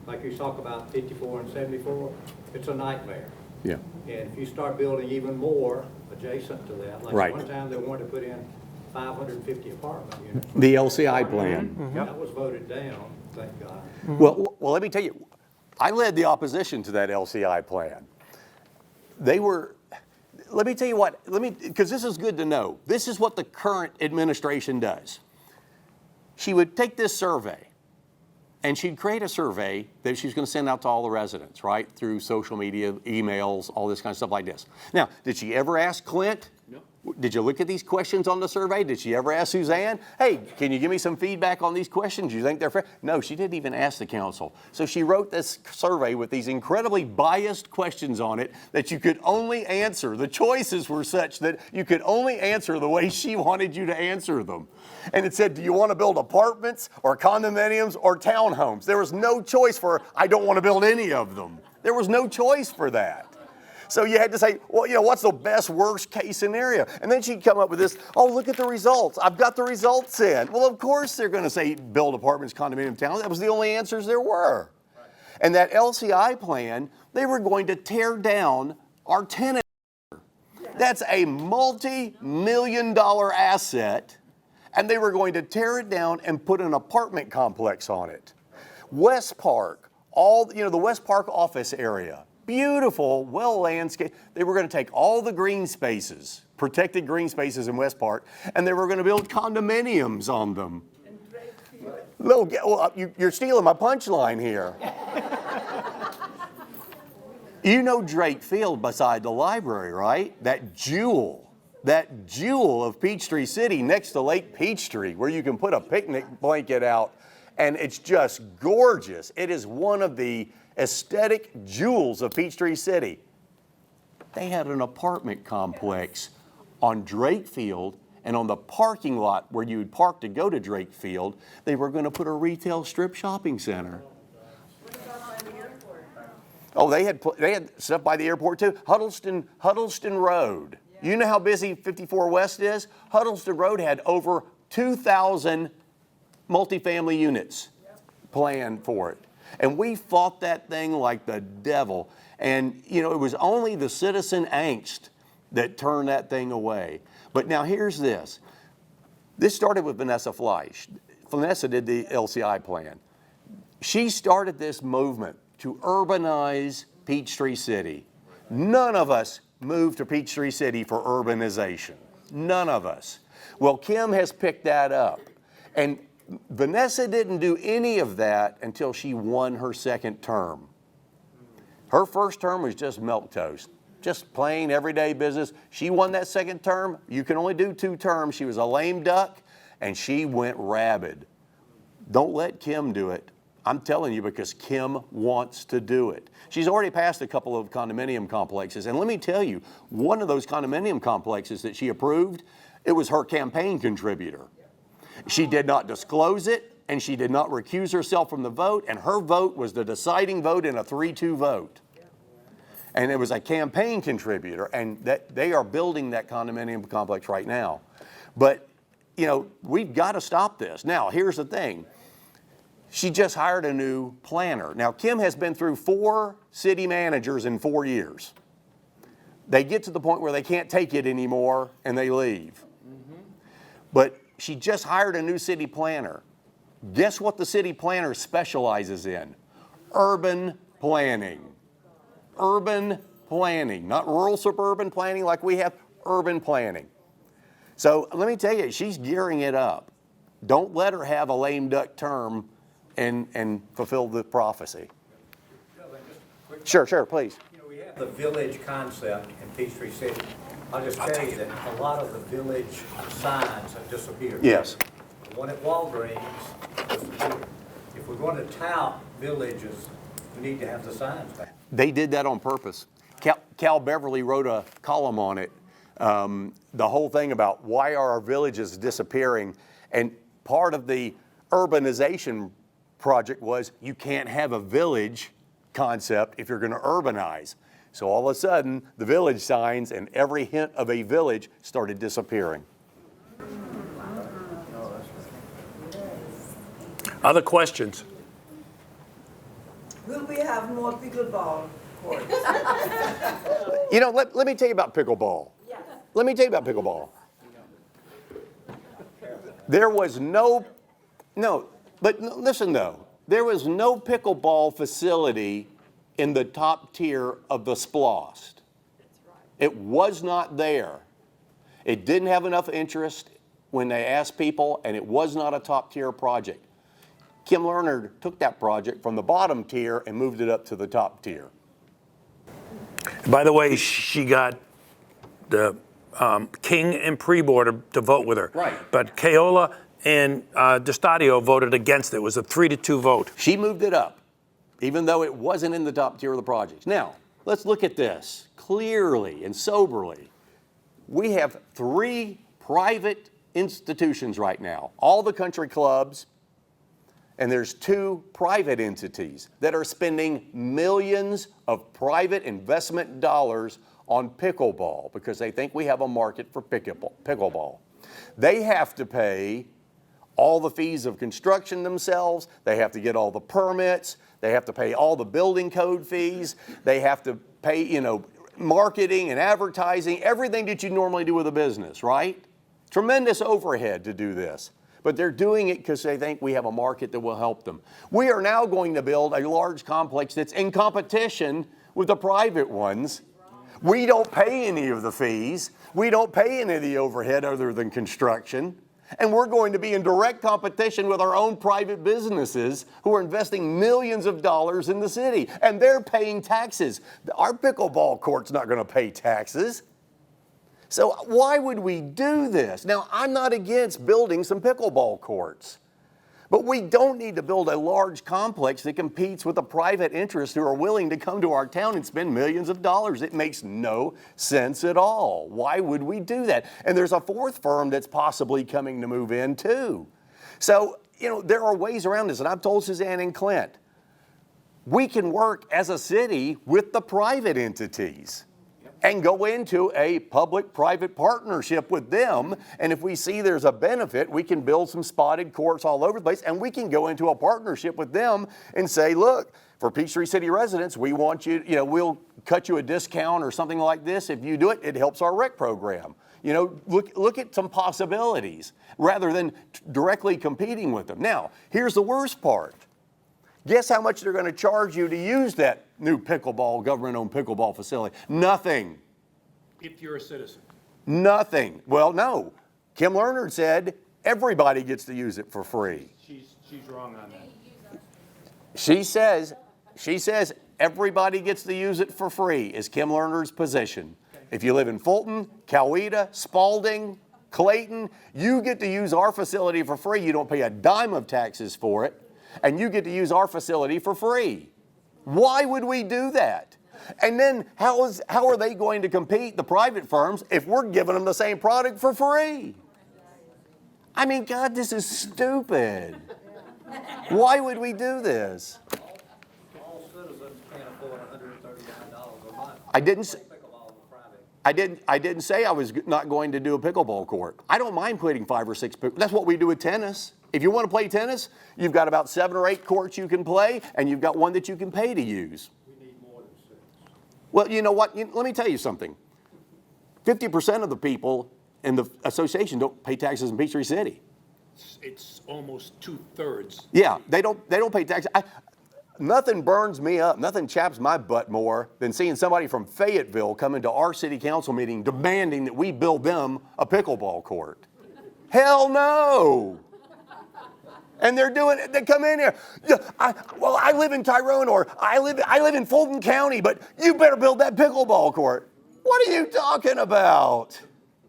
Like you talk about 54 and 74, it's a nightmare. Yeah. And if you start building even more adjacent to that, like Right. one time they wanted to put in 550 apartment units. The LCI plan. That was voted down, thank God. Well, let me tell you, I led the opposition to that LCI plan. Let me tell you what, because this is good to know. This is what the current administration does. She would take this survey, and she'd create a survey that she's going to send out to all the residents, right? Through social media, emails, all this kind of stuff like this. Now, did she ever ask Clint? No. Did you look at these questions on the survey? Did she ever ask Suzanne, hey, can you give me some feedback on these questions? Do you think they're fair? No, she didn't even ask the council. So she wrote this survey with these incredibly biased questions on it that you could only answer. The choices were such that you could only answer the way she wanted you to answer them. And it said, do you want to build apartments or condominiums or townhomes? There was no choice for, I don't want to build any of them. There was no choice for that. So you had to say, well, you know, what's the best worst case scenario? And then she'd come up with this, oh, look at the results. I've got the results in. Well, of course they're going to say build apartments, condominium, towns. That was the only answers there were. Right. And that LCI plan, they were going to tear down our tenant. That's a multi-million-dollar asset, and they were going to tear it down and put an apartment complex on it. West Park, the West Park office area, beautiful, well landscaped. They were going to take all the green spaces, protected green spaces in West Park, and they were going to build condominiums on them. You're stealing my punchline here. You know Drake Field beside the library, right? That jewel of Peachtree City next to Lake Peachtree, where you can put a picnic blanket out, and it's just gorgeous. It is one of the aesthetic jewels of Peachtree City. They had an apartment complex on Drake Field, and on the parking lot where you would park to go to Drake Field, they were going to put a retail strip shopping center. What about by the airport? Oh, they had stuff by the airport too. Huddleston Road. Yeah. You know how busy 54 West is? Huddleston Road had over 2,000 multifamily units planned for it. And we fought that thing like the devil. And, you know, it was only the citizen angst that turned that thing away. But now here's this. This started with Vanessa Fleisch. Vanessa did the LCI plan. She started this movement to urbanize Peachtree City. None of us moved to Peachtree City for urbanization. None of us. Well, Kim has picked that up. And Vanessa didn't do any of that until she won her second term. Her first term was just milquetoast. just plain everyday business. She won that second term. You can only do 2 terms. She was a lame duck, and she went rabid. Don't let Kim do it. I'm telling you, because Kim wants to do it. She's already passed a couple of condominium complexes. And let me tell you, one of those condominium complexes that she approved, it was her campaign contributor. She did not disclose it, and she did not recuse herself from the vote, and her vote was the deciding vote in a 3-2 vote. And it was a campaign contributor, and that they are building that condominium complex right now. But, you know, we've got to stop this. Now, here's the thing. She just hired a new planner. Now, Kim has been through 4 city managers in 4 years. They get to the point where they can't take it anymore, and they leave. But she just hired a new city planner. Guess what the city planner specializes in? Urban planning. Urban planning, not rural suburban planning like we have, urban planning. So let me tell you, she's gearing it up. Don't let her have a lame duck term and fulfill the prophecy. Sure, please. You know, we have the village concept in Peachtree City. I'll just tell you that a lot of the village signs have disappeared. Yes. The one at Walgreens disappeared. If we're going to tout villages, we need to have the signs back. They did that on purpose. Cal Beverly wrote a column on it, the whole thing about why are our villages disappearing, and part of the urbanization project was you can't have a village concept if you're going to urbanize. So all of a sudden, the village signs and every hint of a village started disappearing. Other questions? Will we have more pickleball courts? You know, let me tell you about pickleball. Yes. Let me tell you about pickleball. There was listen though, there was no pickleball facility in the top tier of the SPLOST. It was not there. It didn't have enough interest when they asked people, and it was not a top tier project. Kim Lerner took that project from the bottom tier and moved it up to the top tier. By the way, she got the King and Preborder to vote with her. Right. But Keola and DeStadio voted against it. It was a 3-2 vote. She moved it up, even though it wasn't in the top tier of the projects. Now, let's look at this clearly and soberly. We have 3 private institutions right now, all the country clubs, and there's 2 private entities that are spending millions of private investment dollars on pickleball because they think we have a market for pickleball. They have to pay all the fees of construction themselves. They have to get all the permits. They have to pay all the building code fees. They have to pay, marketing and advertising, everything that you normally do with a business, right? Tremendous overhead to do this. But they're doing it because they think we have a market that will help them. We are now going to build a large complex that's in competition with the private ones. We don't pay any of the fees. We don't pay any of the overhead other than construction. And we're going to be in direct competition with our own private businesses who are investing millions of dollars in the city. And they're paying taxes. Our pickleball court's not going to pay taxes. So why would we do this? Now, I'm not against building some pickleball courts, but we don't need to build a large complex that competes with the private interests who are willing to come to our town and spend millions of dollars. It makes no sense at all. Why would we do that? And there's a 4th firm that's possibly coming to move in too. So, there are ways around this, and I've told Suzanne and Clint, we can work as a city with the private entities and go into a public-private partnership with them. And if we see there's a benefit, we can build some spotted courts all over the place, and we can go into a partnership with them and say, look, for Peachtree City residents, we want you, we'll cut you a discount or something like this. If you do it, it helps our rec program. Look at some possibilities rather than directly competing with them. Now, here's the worst part. Guess how much they're going to charge you to use that new government-owned pickleball facility? Nothing. If you're a citizen. Nothing. Well, no. Kim Lerner said everybody gets to use it for free. She's wrong on that. She says everybody gets to use it for free is Kim Lerner's position. If you live in Fulton, Coweta, Spalding, Clayton, you get to use our facility for free. You don't pay a dime of taxes for it, and you get to use our facility for free. Why would we do that? And then how are they going to compete, the private firms, if we're giving them the same product for free? I mean, God, this is stupid. Why would we do this? All citizens can't afford $139 a month. I didn't say I was not going to do a pickleball court. I don't mind putting 5 or 6. That's what we do with tennis. If you want to play tennis, you've got about 7 or 8 courts you can play, and you've got one that you can pay to use. We need more than 6. Well, you know what? Let me tell you something. 50% of the people in the association don't pay taxes in Peachtree City. It's almost 2/3. Yeah, they don't pay taxes. Nothing burns me up, nothing chaps my butt more than seeing somebody from Fayetteville come into our city council meeting demanding that we build them a pickleball court. Hell no. And they're doing it, they come in here, I live in Tyrone, or I live in Fulton County, but you better build that pickleball court. What are you talking about?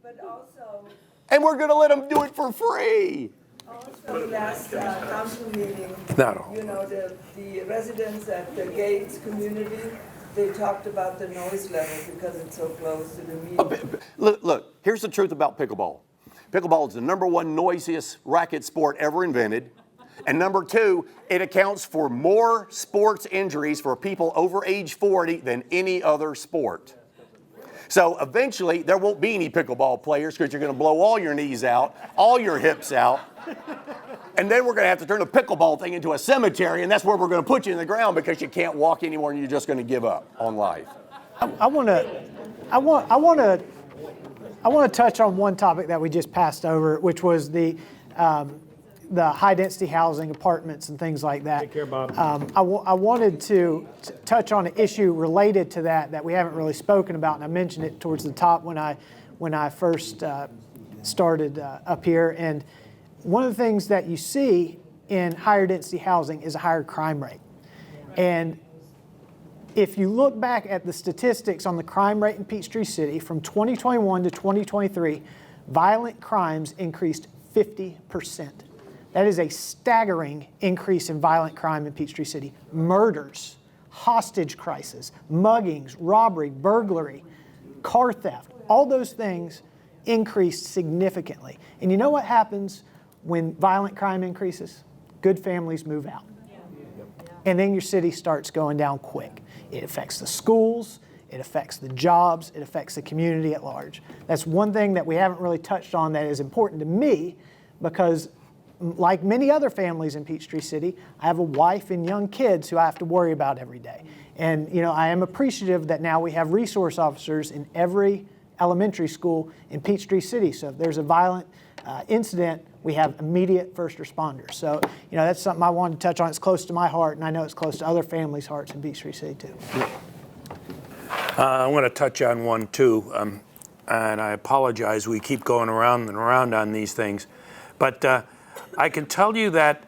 But also, And we're gonna let them do it for free. also last council meeting, Not all. you know, the residents at the Gates community, they talked about the noise level because it's so close to the meeting. Look, here's the truth about pickleball. Pickleball is the #1 noisiest racket sport ever invented. And #2, it accounts for more sports injuries for people over age 40 than any other sport. So eventually, there won't be any pickleball players because you're going to blow all your knees out, all your hips out. And then we're going to have to turn the pickleball thing into a cemetery, and that's where we're going to put you in the ground because you can't walk anymore and you're just going to give up on life. I want to touch on one topic that we just passed over, which was the high-density housing, apartments, and things like that. Take care, Bob. I wanted to touch on an issue related to that we haven't really spoken about, and I mentioned it towards the top when I first started up here. And one of the things that you see in higher density housing is a higher crime rate. And if you look back at the statistics on the crime rate in Peachtree City from 2021 to 2023, violent crimes increased 50%. That is a staggering increase in violent crime in Peachtree City. Murders, hostage crisis, muggings, robbery, burglary, car theft, all those things increased significantly. And you know what happens when violent crime increases? Good families move out. And then your city starts going down quick. It affects the schools, it affects the jobs, it affects the community at large. That's one thing that we haven't really touched on that is important to me because like many other families in Peachtree City, I have a wife and young kids who I have to worry about every day. And you know, I am appreciative that now we have resource officers in every elementary school in Peachtree City. So if there's a violent incident, we have immediate first responders. So, you know, that's something I wanted to touch on. It's close to my heart, and I know it's close to other families' hearts in Peachtree City, too. I want to touch on one, too, and I apologize. We keep going around and around on these things. But I can tell you that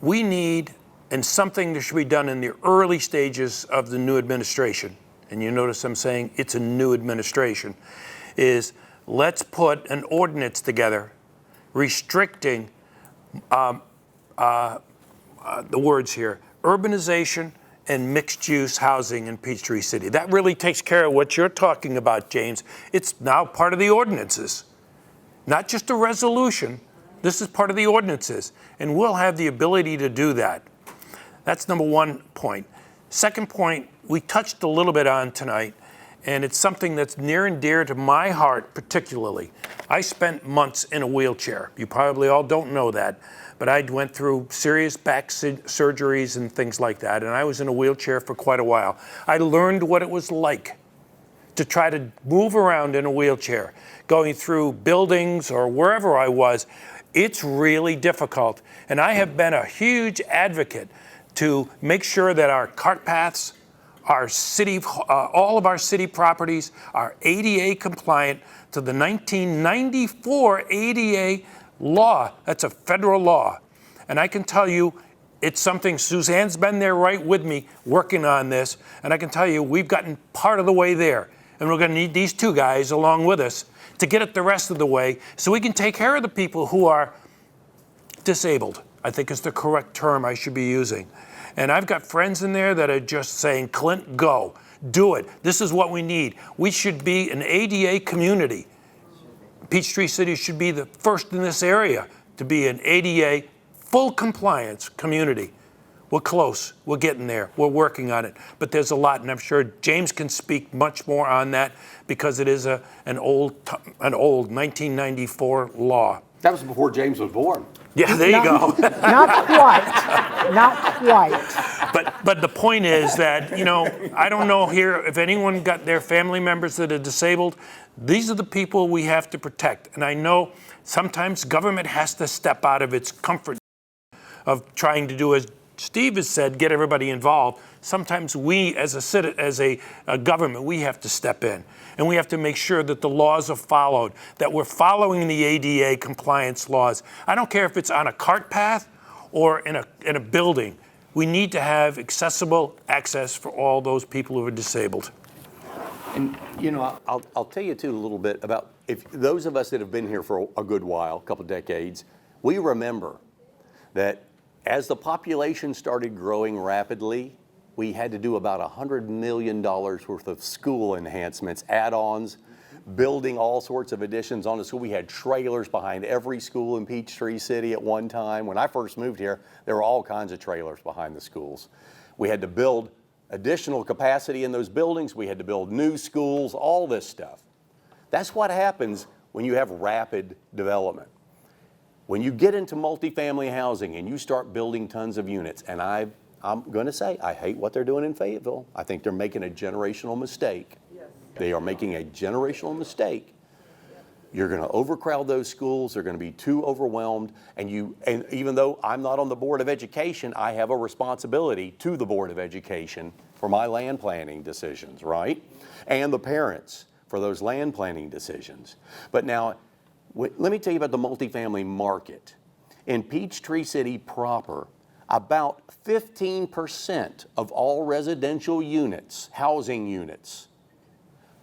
we need, and something that should be done in the early stages of the new administration, and you notice I'm saying it's a new administration, is let's put an ordinance together restricting the words here, urbanization and mixed-use housing in Peachtree City. That really takes care of what you're talking about, James. It's now part of the ordinances, not just a resolution. This is part of the ordinances, and we'll have the ability to do that. That's #1 point. Second point, we touched a little bit on tonight, and it's something that's near and dear to my heart particularly. I spent months in a wheelchair. You probably all don't know that, but I went through serious back surgeries and things like that, and I was in a wheelchair for quite a while. I learned what it was like to try to move around in a wheelchair, going through buildings or wherever I was. It's really difficult, and I have been a huge advocate to make sure that our cart paths, our city, all of our city properties are ADA compliant to the 1994 ADA law. That's a federal law. And I can tell you, It's something, Suzanne's been there right with me working on this, and I can tell you we've gotten part of the way there. And we're going to need these two guys along with us to get it the rest of the way so we can take care of the people who are disabled, I think is the correct term I should be using. And I've got friends in there that are just saying, Clint, go, do it. This is what we need. We should be an ADA community. Peachtree City should be the first in this area to be an ADA full compliance community. We're close, we're getting there, we're working on it, but there's a lot, and I'm sure James can speak much more on that because it is an old 1994 law. That was before James was born. Yeah, there you go. Not quite, not quite. But the point is that, you know, I don't know here if anyone got their family members that are disabled. These are the people we have to protect, and I know sometimes government has to step out of its comfort of trying to do, as Steve has said, get everybody involved. Sometimes we, as a government, we have to step in, and we have to make sure that the laws are followed, that we're following the ADA compliance laws. I don't care if it's on a cart path or in a building. We need to have accessible access for all those people who are disabled. And, you know, I'll tell you, too, a little bit about if those of us that have been here for a good while, a couple of decades, we remember that as the population started growing rapidly, we had to do about $100 million worth of school enhancements, add-ons, building all sorts of additions on the school. We had trailers behind every school in Peachtree City at one time. When I first moved here, there were all kinds of trailers behind the schools. We had to build additional capacity in those buildings. We had to build new schools, all this stuff. That's what happens when you have rapid development. When you get into multifamily housing and you start building tons of units, and I'm going to say, I hate what they're doing in Fayetteville. I think they're making a generational mistake. Yes. They are making a generational mistake. You're going to overcrowd those schools. They're going to be too overwhelmed. And even though I'm not on the Board of Education, I have a responsibility to the Board of Education for my land planning decisions, right? And the parents for those land planning decisions. But now, let me tell you about the multifamily market. In Peachtree City proper, about 15% of all residential units, housing units,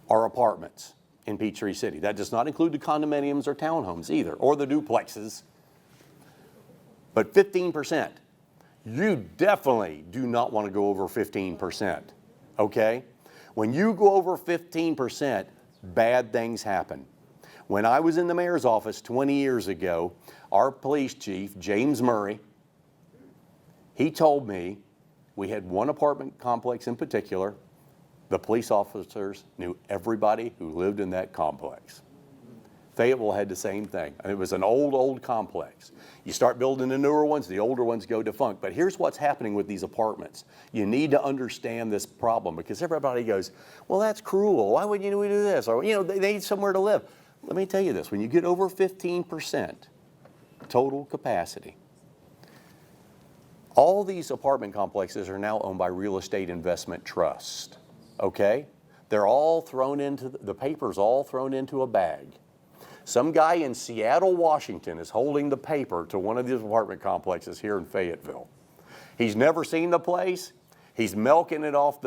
are apartments in Peachtree City. That does not include the condominiums or townhomes either, or the duplexes. But 15%. You definitely do not want to go over 15%, okay? When you go over 15%, bad things happen. When I was in the mayor's office 20 years ago, our police chief, James Murray, he told me we had one apartment complex in particular. The police officers knew everybody who lived in that complex. Fayetteville had the same thing. It was an old complex. You start building the newer ones, the older ones go defunct. But here's what's happening with these apartments. You need to understand this problem because everybody goes, well, that's cruel. Why would we do this? Or, you know, they need somewhere to live. Let me tell you this, when you get over 15% total capacity, all these apartment complexes are now owned by real estate investment trust, okay? They're all thrown into, the paper's all thrown into a bag. Some guy in Seattle, Washington is holding the paper to one of these apartment complexes here in Fayetteville. He's never seen the place. He's milking it off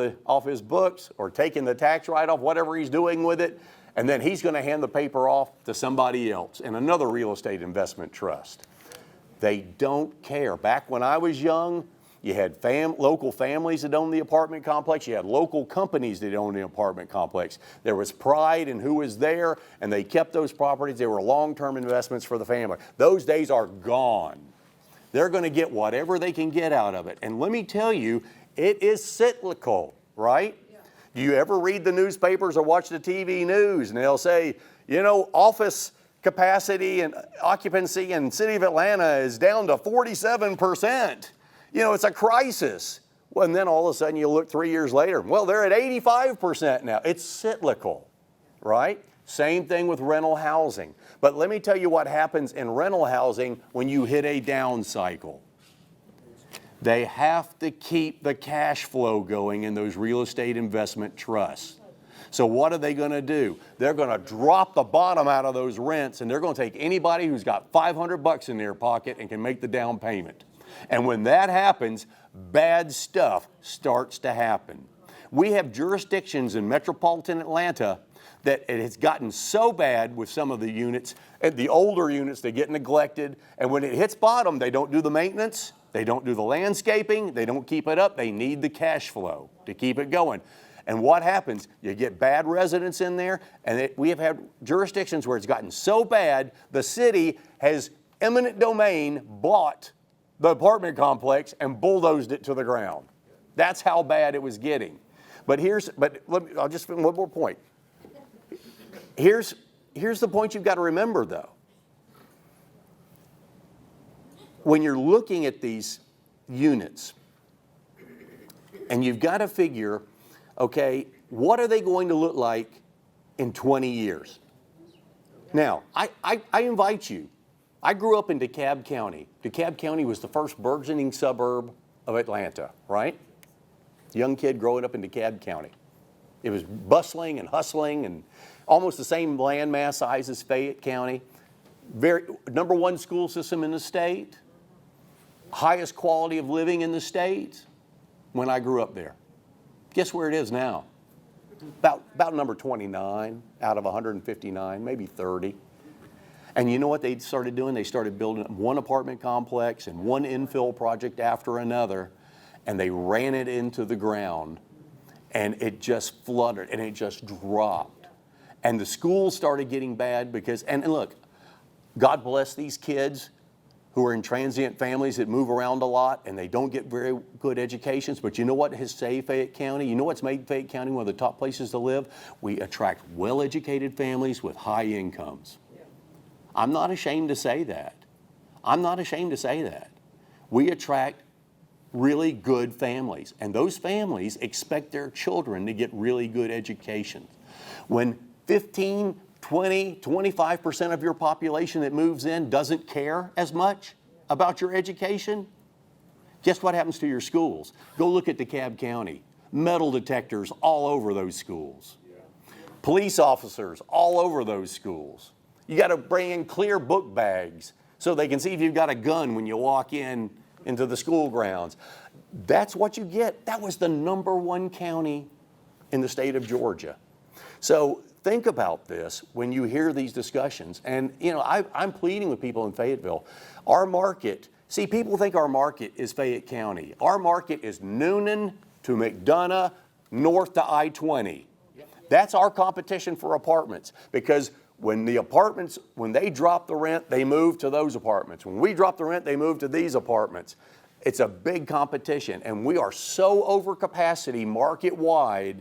his books or taking the tax write-off, whatever he's doing with it. And then he's going to hand the paper off to somebody else in another real estate investment trust. They don't care. Back when I was young, you had local families that owned the apartment complex. You had local companies that owned the apartment complex. There was pride in who was there, and they kept those properties. They were long-term investments for the family. Those days are gone. They're going to get whatever they can get out of it. And let me tell you, it is cyclical, right? Do you ever read the newspapers or watch the TV news and they'll say, you know, office capacity and occupancy in the city of Atlanta is down to 47%. You know, it's a crisis. Well, and then all of a sudden you look 3 years later, well, they're at 85% now. It's cyclical, right? Same thing with rental housing. But let me tell you what happens in rental housing when you hit a down cycle. They have to keep the cash flow going in those real estate investment trusts. So what are they going to do? They're going to drop the bottom out of those rents, and they're going to take anybody who's got $500 in their pocket and can make the down payment. And when that happens, bad stuff starts to happen. We have jurisdictions in metropolitan Atlanta that it has gotten so bad with some of the units, and the older units, they get neglected, and when it hits bottom, they don't do the maintenance, they don't do the landscaping, they don't keep it up, they need the cash flow to keep it going. And what happens? You get bad residents in there, and we have had jurisdictions where it's gotten so bad, the city has eminent domain bought the apartment complex and bulldozed it to the ground. That's how bad it was getting. I'll just one more point. Here's the point you've got to remember, though. When you're looking at these units, and you've got to figure, okay, what are they going to look like in 20 years? Now, I invite you. I grew up in DeKalb County. DeKalb County was the first burgeoning suburb of Atlanta, right? Young kid growing up in DeKalb County. It was bustling and hustling and almost the same landmass size as Fayette County. Number one school system in the state. Highest quality of living in the state when I grew up there. Guess where it is now? About number 29 out of 159, maybe 30. And you know what they started doing? They started building one apartment complex and one infill project after another, and they ran it into the ground, and it just flooded, and it just dropped. And the schools started getting bad because, and look, God bless these kids who are in transient families that move around a lot and they don't get very good educations. But you know what has saved Fayette County? You know what's made Fayette County one of the top places to live? We attract well-educated families with high incomes. I'm not ashamed to say that. I'm not ashamed to say that. We attract really good families, and those families expect their children to get really good educations. When 15, 20, 25% of your population that moves in doesn't care as much about your education, guess what happens to your schools? Go look at DeKalb County. Metal detectors all over those schools. Police officers all over those schools. You got to bring in clear book bags so they can see if you've got a gun when you walk into the school grounds. That's what you get. That was the number one county in the state of Georgia. So think about this when you hear these discussions. And, you know, I'm pleading with people in Fayetteville. Our market, see, people think our market is Fayette County. Our market is Noonan to McDonough, north to I-20. That's our competition for apartments, because when they drop the rent, they move to those apartments. When we drop the rent, they move to these apartments. It's a big competition, and we are so over capacity market-wide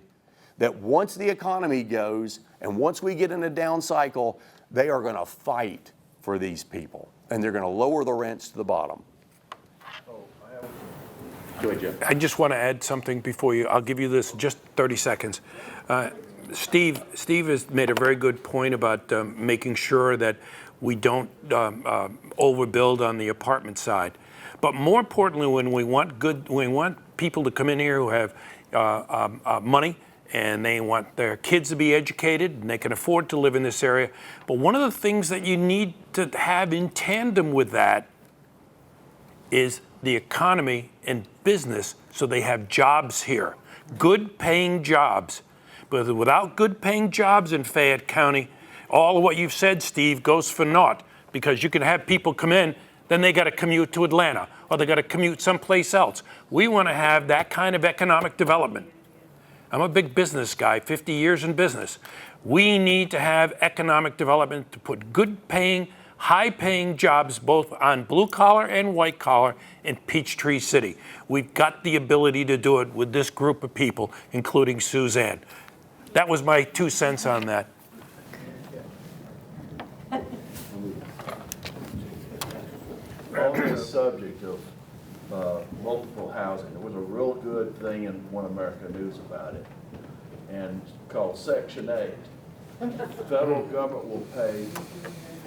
that once the economy goes and once we get in a down cycle, they are going to fight for these people, and they're going to lower the rents to the bottom. Go ahead, Jeff. I just want to add something before you. I'll give you this just 30 seconds. Steve has made a very good point about making sure that we don't overbuild on the apartment side. But more importantly, when we want people to come in here who have money and they want their kids to be educated and they can afford to live in this area. But one of the things that you need to have in tandem with that is the economy and business, so they have jobs here, good paying jobs. But without good paying jobs in Fayette County, all of what you've said, Steve, goes for naught, because you can have people come in, then they got to commute to Atlanta or they got to commute someplace else. We want to have that kind of economic development. I'm a big business guy, 50 years in business. We need to have economic development to put good paying, high paying jobs both on blue collar and white collar in Peachtree City. We've got the ability to do it with this group of people, including Suzanne. That was my 2 cents on that. On this subject of multiple housing, there was a real good thing in One America News about it, and called Section 8. The federal government will pay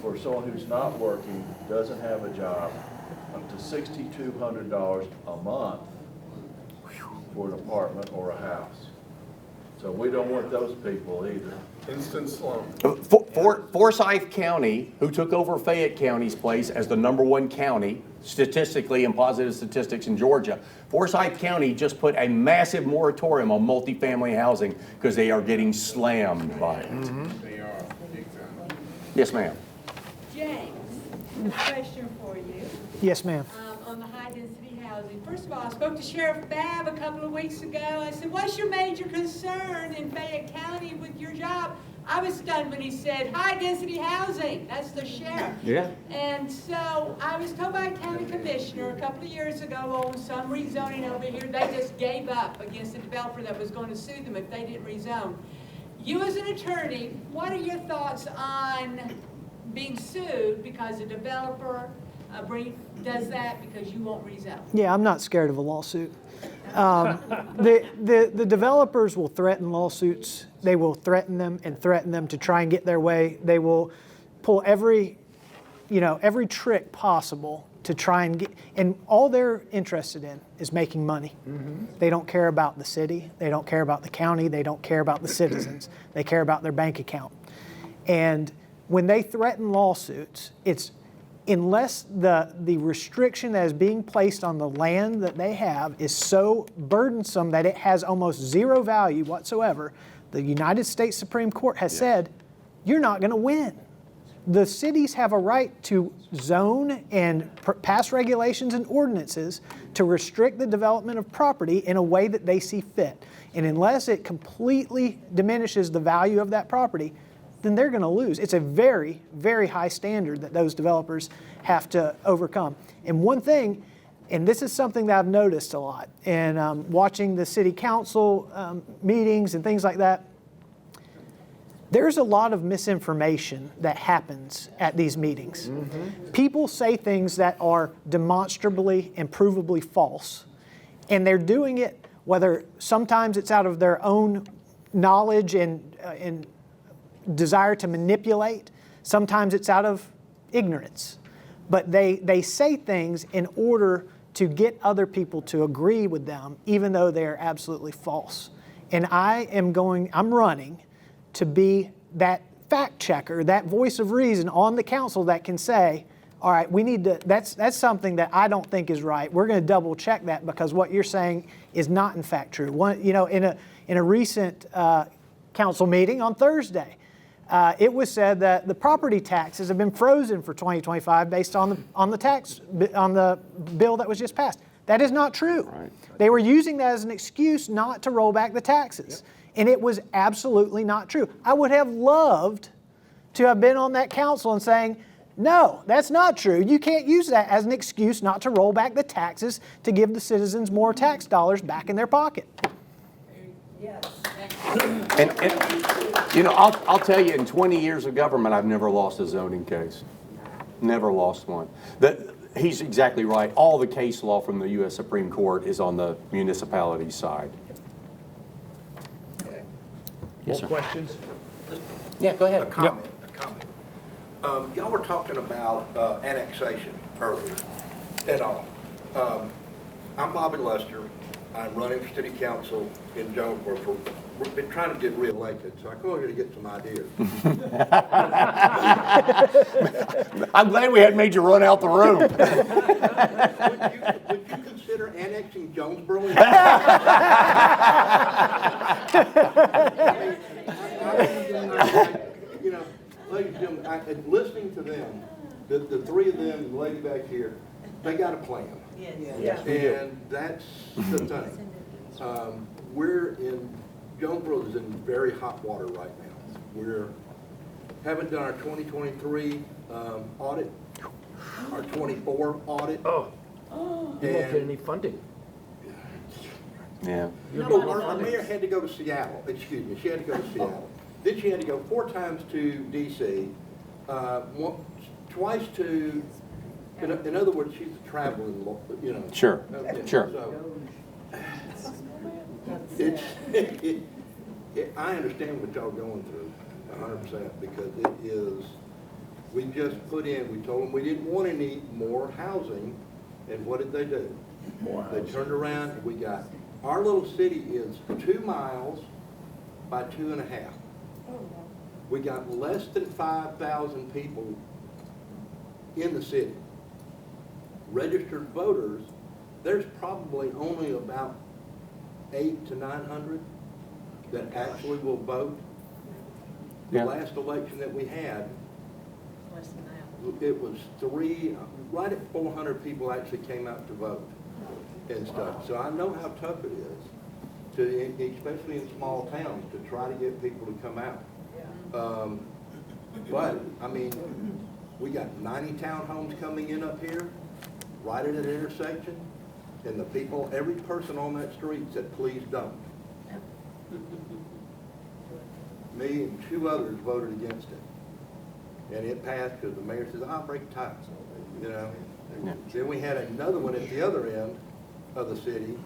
for someone who's not working, doesn't have a job, up to $6,200 a month for an apartment or a house. So we don't want those people either. Instant slum. Forsyth County, who took over Fayette County's place as the #1 county statistically in positive statistics in Georgia, Forsyth County just put a massive moratorium on multifamily housing because they are getting slammed by it. They are, big time. Yes, ma'am. James, a question for you Yes, ma'am. on the high-density housing. First of all, I spoke to Sheriff Babb a couple of weeks ago. I said, what's your major concern in Fayette County with your job? I was stunned when he said, high-density housing. That's the sheriff. Yeah. And so I was told by a county commissioner a couple of years ago on some rezoning over here, they just gave up against a developer that was going to sue them if they didn't rezone. You as an attorney, what are your thoughts on being sued because a developer does that because you won't rezone? Yeah, I'm not scared of a lawsuit. The developers will threaten lawsuits. They will threaten them to try and get their way. They will pull every trick possible to try and get, and all they're interested in is making money. They don't care about the city. They don't care about the county. They don't care about the citizens. They care about their bank account. And when they threaten lawsuits, it's unless the restriction that is being placed on the land that they have is so burdensome that it has almost zero value whatsoever, the United States Supreme Court has said, you're not going to win. The cities have a right to zone and pass regulations and ordinances to restrict the development of property in a way that they see fit. And unless it completely diminishes the value of that property, then they're going to lose. It's a very, very high standard that those developers have to overcome. And one thing, and this is something that I've noticed a lot, and watching the city council meetings and things like that, there's a lot of misinformation that happens at these meetings. People say things that are demonstrably and provably false, and they're doing it whether sometimes it's out of their own knowledge and desire to manipulate, sometimes it's out of ignorance. But they say things in order to get other people to agree with them, even though they're absolutely false. And I'm running to be that fact checker, that voice of reason on the council that can say, all right, we need to, that's something that I don't think is right. We're going to double check that because what you're saying is not in fact true. In a recent council meeting on Thursday, it was said that the property taxes have been frozen for 2025 based on the bill that was just passed. That is not true. Right. They were using that as an excuse not to roll back the taxes. Yep. And it was absolutely not true. I would have loved to have been on that council and saying, no, that's not true. You can't use that as an excuse not to roll back the taxes to give the citizens more tax dollars back in their pocket. Yes. And I'll tell you, in 20 years of government, I've never lost a zoning case. Never lost one. He's exactly right. All the case law from the U.S. Supreme Court is on the municipality side. Yes, sir. Questions? Yeah, go ahead. A comment. Y'all were talking about annexation earlier and all. I'm Bobby Lester. I'm running for city council in Jonesboro. We've been trying to get reelected, so I come over here to get some ideas. I'm glad we hadn't made you run out the room. Would you consider annexing Jonesboro? Ladies and gentlemen, listening to them, the three of them, and the lady back here, they got a plan. Yes. And that's the thing. Jonesboro is in very hot water right now. Haven't done our 2023 audit, our 24 audit. You won't get any funding. Yeah. Our mayor had to go to Seattle. Excuse me, she had to go to Seattle. Then she had to go 4 times to DC, twice to. In other words, she's traveling. Sure. Sure. So, I understand what y'all going through, 100%, because it is. We just put in. We told them we didn't want any more housing, and what did they do? They turned around. We got our little city is 2 miles by 2.5. We got less than 5,000 people in the city. Registered voters, there's probably only about 800 to 900 that actually will vote. The Yeah. last election that we had, it was right at 400 people actually came out to vote and stuff. So I know how tough it is, especially in small towns, to try to get people to come out. But, I mean, we got 90 townhomes coming in up here, right at an intersection, and the people, every person on that street said, please don't. Me and 2 others voted against it. And it passed because the mayor says, I'll break ties, you know. Yeah. Then we had another one at the other end of the city,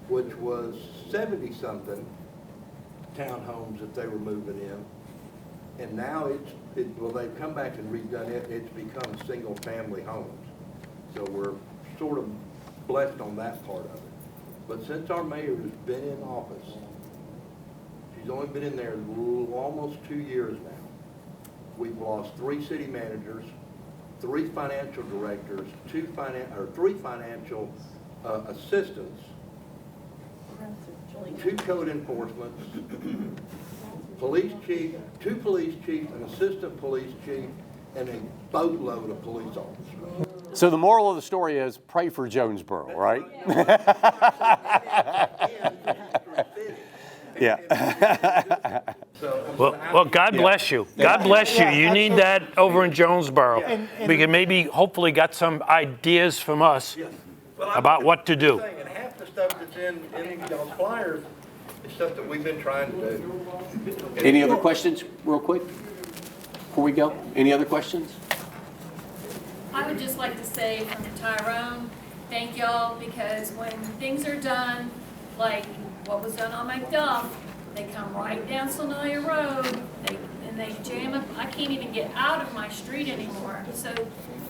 which was 70-something townhomes that they were moving in. And now well, they've come back and redone it, it's become single-family homes. So we're sort of blessed on that part of it. But since our mayor has been in office, she's only been in there almost 2 years now. We've lost 3 city managers, 3 financial directors, 3 financial assistants, 2 code enforcements, police chief, 2 police chiefs, an assistant police chief, and a boatload of police officers. So the moral of the story is pray for Jonesboro, right? Yeah. Well, God bless you. God bless you. You need that over in Jonesboro. We can maybe, hopefully, got some ideas from us about what to do. And half the stuff that's in y'all's flyers is stuff that we've been trying to do. Any other questions, real quick, before we go? Any other questions? I would just like to say from Tyrone, thank y'all, because when things are done, like what was done on McDuff, they come right down Sonoya Road, and they jam up. I can't even get out of my street anymore. So,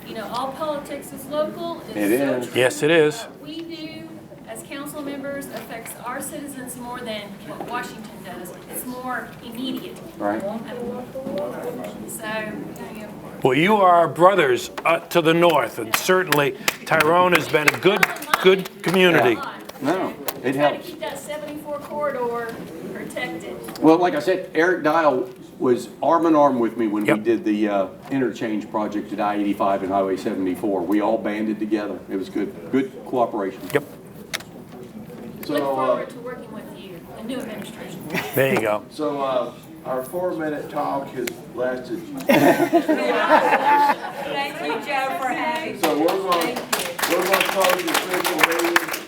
you know, all politics is local. It is. So true. Yes, it is. What we do as council members affects our citizens more than what Washington does. It's more immediate. Right. So, Well, you are our brothers to the north, and certainly Tyrone has been a good community. No, it we got to helps. keep that 74 corridor protected. Well, like I said, Eric Dial was arm in arm with me when we did the interchange project at I-85 and Highway 74. We all banded together. It was good cooperation. Yep. Look forward to working with you, the new administration. There you go. So our 4-minute talk has lasted. Thank you, Joe, for having. So we're going to close the official meeting.